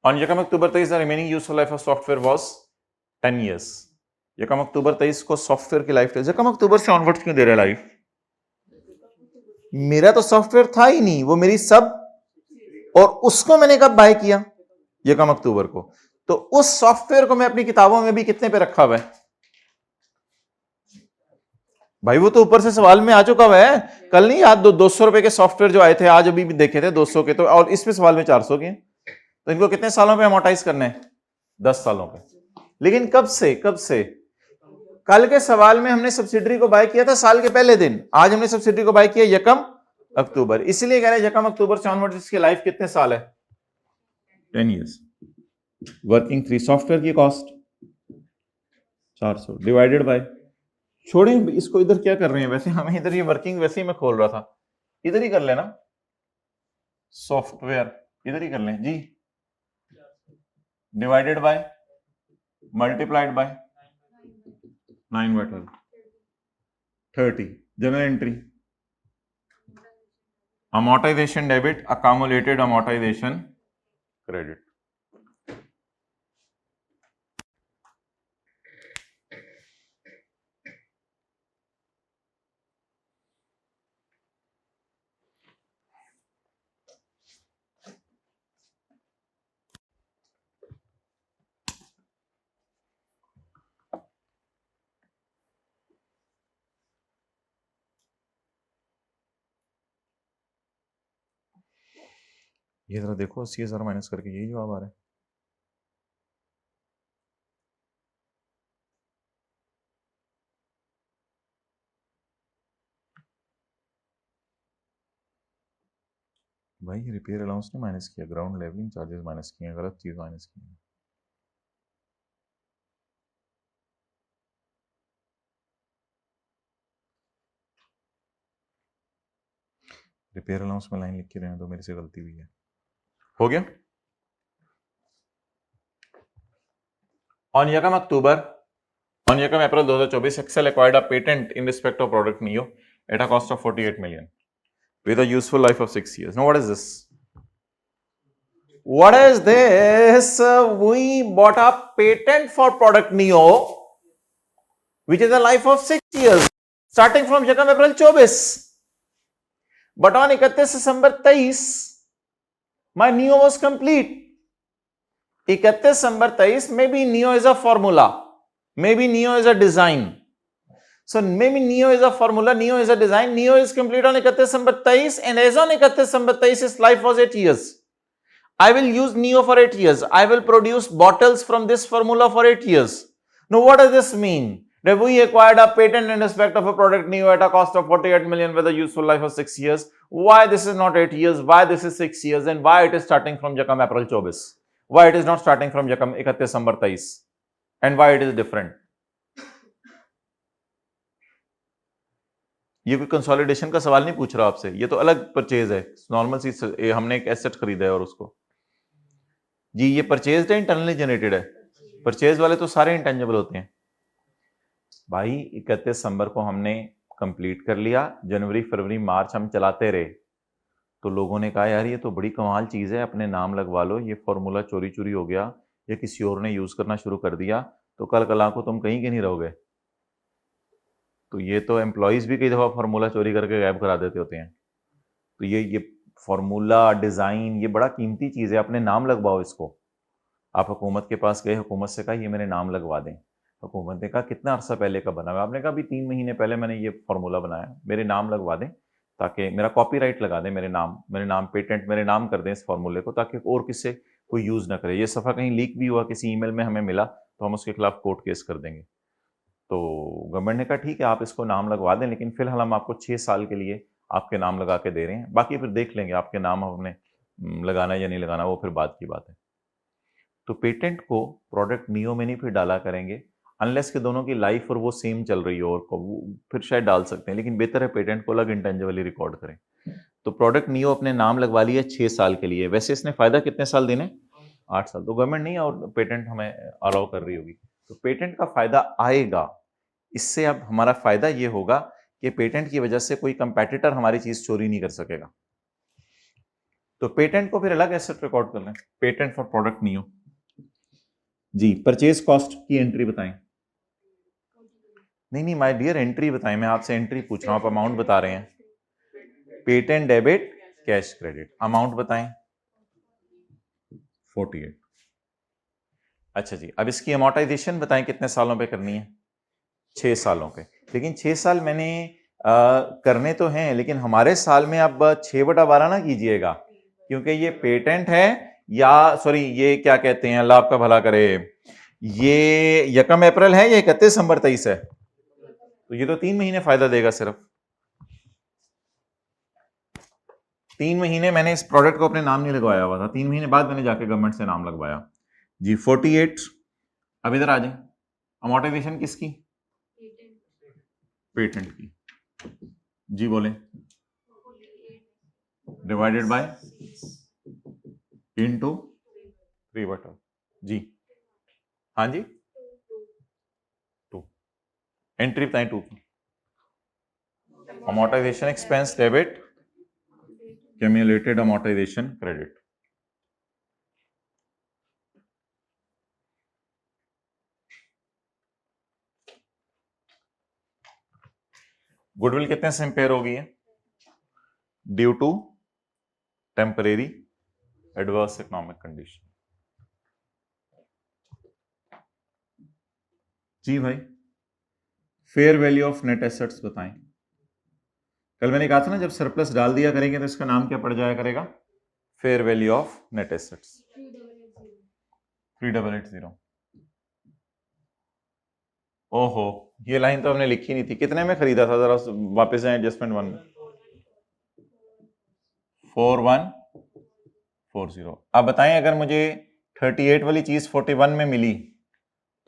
ऑन यकम October 23 the remaining useful life of software was 10 years। यकम अक्टूबर 23 को सॉफ्टवेयर की लाइफ, यकम अक्टूबर से ऑनवर्ड्स क्यों दे रहे लाइफ? मेरा तो सॉफ्टवेयर था ही नहीं, वो मेरी सब, और उसको मैंने कब बाय किया? यकम अक्टूबर को। तो उस सॉफ्टवेयर को मैं अपनी किताबों में भी कितने पे रखा हुआ है भाई? वो तो ऊपर से सवाल में आ चुका हुआ है। कल नहीं याद 200 रुपए के सॉफ्टवेयर जो आए थे, आज अभी भी देखे थे 200 के, तो और इसमें सवाल में 400 के। तो इनको कितने सालों पे अमोर्टाइज करने हैं? 10 सालों पे। लेकिन कब से? कल के सवाल में हमने सब्सिडरी को बाय किया था साल के पहले दिन, आज हमने सब्सिडरी को बाय किया यकम अक्टूबर। इसलिए कह रहे हैं यकम अक्टूबर से ऑनवर्ड इसकी लाइफ कितने साल है? 10 years. वर्किंग 3 सॉफ्टवेयर की कॉस्ट 400 डिवाइडेड बाय, छोड़ें इसको, इधर क्या कर रहे हैं, वैसे हमें इधर ये वर्किंग वैसे ही मैं खोल रहा था, इधर ही कर लेना, सॉफ्टवेयर इधर ही कर लें जी, divided by multiplied by 9/12 30, journal entry amortization debit, accumulated amortization credit. ये जरा देखो 80,000 माइनस करके यही जवाब आ रहा है। भाई रिपेयर अलाउंस ने माइनस किया, ग्राउंड लेवलिंग चार्जेस माइनस किए, गलत चीज माइनस की है। रिपेयर अलाउंस में लाइन लिख के रहने दो, मेरे से गलती हुई है। हो गया। On Yakam April 2024, Excel acquired a patent in respect of product Neo at a cost of 48 million with a useful life of 6 years. Now, what is this? What is this? We bought a patent for product Neo, which is a life of 6 years, starting from Yakam April 24. But on 31 December 23, my Neo was complete. 31 December 23, maybe Neo is a formula. Maybe Neo is a design. So maybe Neo is a formula, Neo is a design, Neo is complete on 31 December 23, and as on 31 December 23, his life was 8 years. I will use Neo for 8 years. I will produce bottles from this formula for 8 years. Now what does this mean? That we acquired a patent in respect of a product Neo at a cost of 48 million with a useful life of 6 years. Why this is not 8 years? Why this is 6 years? And why it is starting from Yakam April 24? Why it is not starting from Yakam 31 December 23? And why it is different? ये कोई consolidation का सवाल नहीं पूछ रहा आपसे, ये तो अलग परचेज है, नॉर्मल सी हमने एक एसेट खरीदा है और उसको जी, ये परचेज है इंटरनली जनरेटेड है, परचेज वाले तो सारे इंटेंजिबल होते हैं भाई। 31 दिसंबर को हमने कंप्लीट कर लिया, जनवरी फरवरी मार्च हम चलाते रहे, तो लोगों ने कहा यार ये तो बड़ी कमाल चीज है, अपने नाम लगवा लो, ये फॉर्मूला चोरी चोरी हो गया या किसी और ने यूज करना शुरू कर दिया तो कल कल को तुम कहीं के नहीं रहोगे। तो ये तो एम्प्लॉयज भी कई दफा फार्मूला चोरी करके गायब करा देते होते हैं। तो ये फार्मूला डिजाइन ये बड़ा कीमती चीज है, अपने नाम लगवाओ इसको। आप हुकूमत के पास गए, हुकूमत से कहा ये मेरे नाम लगवा दें, हुकूमत ने कहा कितना अरसा पहले का बना हुआ? आपने कहा अभी 3 महीने पहले मैंने ये फार्मूला बनाया, मेरे नाम लगवा दें, ताकि मेरा कॉपीराइट लगा दें, मेरे नाम पेटेंट मेरे नाम कर दें इस फार्मूले को, ताकि और किसी कोई यूज ना करे। ये सफ़ा कहीं लीक भी हुआ, किसी ईमेल में हमें मिला तो हम उसके खिलाफ कोर्ट केस कर देंगे। तो गवर्नमेंट ने कहा ठीक है आप इसको नाम लगवा दें, लेकिन फिलहाल हम आपको 6 साल के लिए आपके नाम लगा के दे रहे हैं, बाकी फिर देख लेंगे आपके नाम हमने लगाना या नहीं लगाना, वो फिर बाद की बात है। तो पेटेंट को प्रोडक्ट नियो में नहीं फिर डाला करेंगे, अनलेस के दोनों की लाइफ और वो सेम चल रही हो, और फिर शायद डाल सकते हैं, लेकिन बेहतर है पेटेंट को अलग इंटेंजिबली रिकॉर्ड करें। तो प्रोडक्ट नियो अपने नाम लगवा लिया 6 साल के लिए। वैसे इसने फायदा कितने साल देने? 8 साल। तो गवर्नमेंट नहीं और पेटेंट हमें अलाउ कर रही होगी, तो पेटेंट का फायदा आएगा। इससे अब हमारा फायदा ये होगा कि पेटेंट की वजह से कोई कंपेटिटर हमारी चीज चोरी नहीं कर सकेगा। तो पेटेंट को फिर अलग एसेट रिकॉर्ड कर लें, पेटेंट फॉर प्रोडक्ट नियो। जी, परचेज कॉस्ट की एंट्री बताएं। नहीं माय डियर, एंट्री बताएं, मैं आपसे एंट्री पूछ रहा हूं, आप अमाउंट बता रहे हैं। Patent debit cash credit, amount बताएं 48। अच्छा जी, अब इसकी अमोर्टाइजेशन बताएं कितने सालों पे करनी है? 6 सालों के। लेकिन 6 साल मैंने करने तो हैं, लेकिन हमारे साल में अब 6/12 ना कीजिएगा, क्योंकि ये पेटेंट है, या सॉरी ये क्या कहते हैं, अल्लाह आपका भला करे, ये यकम अप्रैल है या 31 दिसंबर 23 है, तो ये तो 3 महीने फायदा देगा सिर्फ। 3 महीने मैंने इस प्रोडक्ट को अपने नाम नहीं लगवाया हुआ था, 3 महीने बाद मैंने जाके गवर्नमेंट से नाम लगवाया जी। 48। अब इधर आ जाए, अमोर्टाइजेशन किसकी? पेटेंट की जी, बोले डिवाइडेड बाय इनटू 3/12 जी। हाँ जी, 2 एंट्री बताएं 2 की। Amortisation expense debit, cumulated amortisation credit. Goodwill कितने से इंपेयर हो गई है? Due to temporary adverse economic condition जी भाई। Fair value of net assets बताएं। कल मैंने कहा था ना, जब सरप्लस डाल दिया करेंगे तो इसका नाम क्या पड़ जाया करेगा? Fair value of net assets. 3880। ओहो, ये लाइन तो हमने लिखी नहीं थी। कितने में खरीदा था? जरा वापस जाए एडजस्टमेंट 1 में। 4140। अब बताएं, अगर मुझे 38 वाली चीज 41 में मिली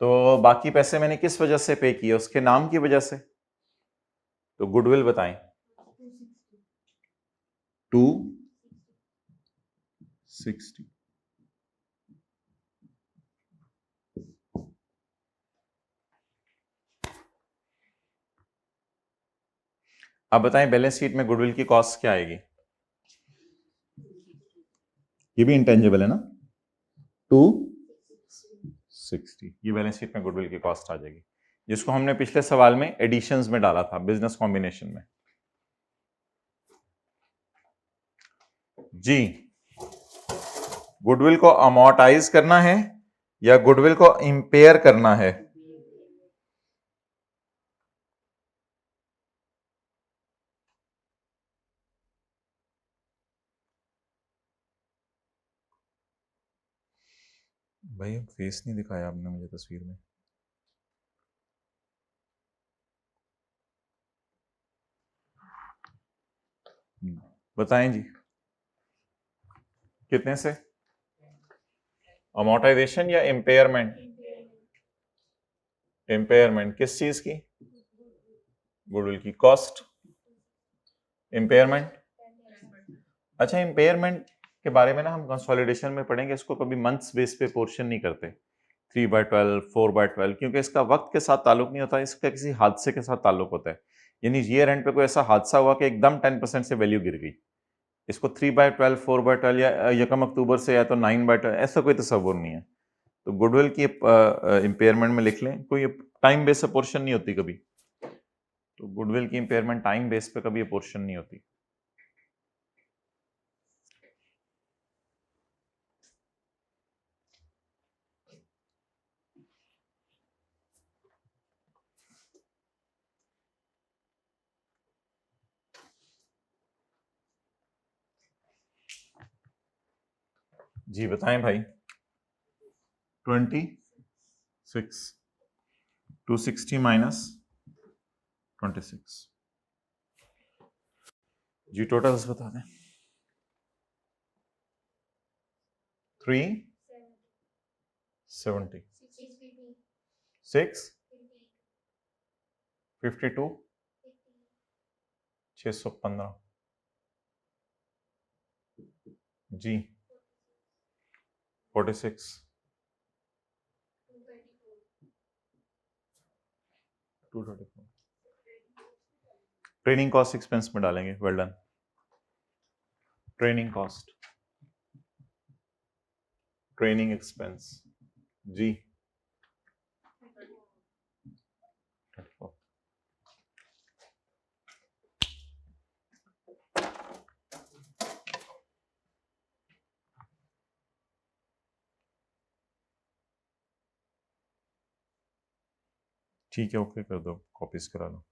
तो बाकी पैसे मैंने किस वजह से पे किए? उसके नाम की वजह से। तो गुडविल बताएं। 260। अब बताएं, बैलेंस शीट में गुडविल की कॉस्ट क्या आएगी? ये भी इंटेंजिबल है ना? 260। ये बैलेंस शीट में गुडविल की कॉस्ट आ जाएगी, जिसको हमने पिछले सवाल में एडिशंस में डाला था, बिजनेस कॉम्बिनेशन में जी। गुडविल को अमोर्टाइज करना है या गुडविल को इंपेयर करना है? भाई फेस नहीं दिखाया आपने मुझे तस्वीर में। बताएं जी, कितने से? अमोर्टाइजेशन या इम्पेयरमेंट? इम्पेयरमेंट किस चीज की? गुडविल की कॉस्ट। इम्पेयरमेंट, अच्छा इम्पेयरमेंट के बारे में ना हम कंसोलिडेशन में पढ़ेंगे। इसको कभी मंथ्स बेस पे पोर्शन नहीं करते, 3/12, 4/12, क्योंकि इसका वक्त के साथ ताल्लुक नहीं होता, इसका किसी हादसे के साथ ताल्लुक होता है। यानी ईयर एंड पे कोई ऐसा हादसा हुआ कि एकदम 10% से वैल्यू गिर गई, इसको 3/12, 4/12 या यकम अक्टूबर से या तो 9/12 ऐसा कोई तस्वुर नहीं है। तो गुडविल की इम्पेयरमेंट में लिख लें, कोई टाइम बेस पोर्शन नहीं होती कभी। तो गुडविल की इम्पेयरमेंट टाइम बेस पे कभी पोर्शन नहीं होती। जी बताएं भाई। 26, 260 माइनस 26 जी, टोटल्स बता दें। 370, 652, 615 जी, 46, 234। ट्रेनिंग कॉस्ट एक्सपेंस में डालेंगे। Well done. Training cost, training expense जी, 34। ठीक है, ओके कर दो, कॉपीज करा लो।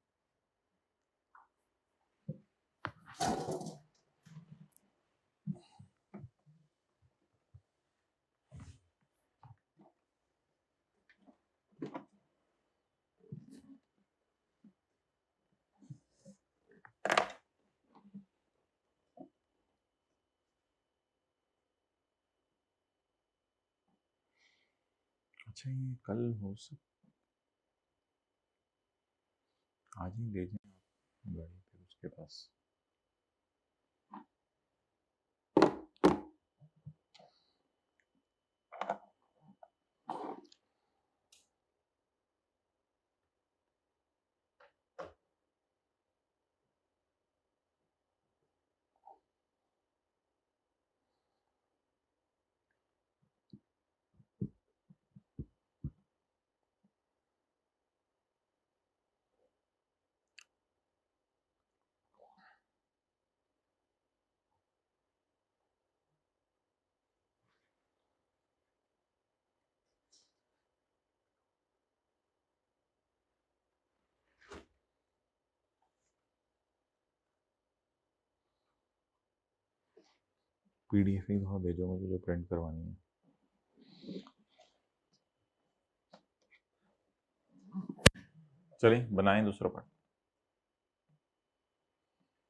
अच्छा ये कल हो सकता, आज ही ले जाएं आप गाड़ी फिर उसके पास। PDF ही वहाँ भेजो मुझे जो प्रिंट करवानी है। चलिए बनाएं दूसरा पार्ट।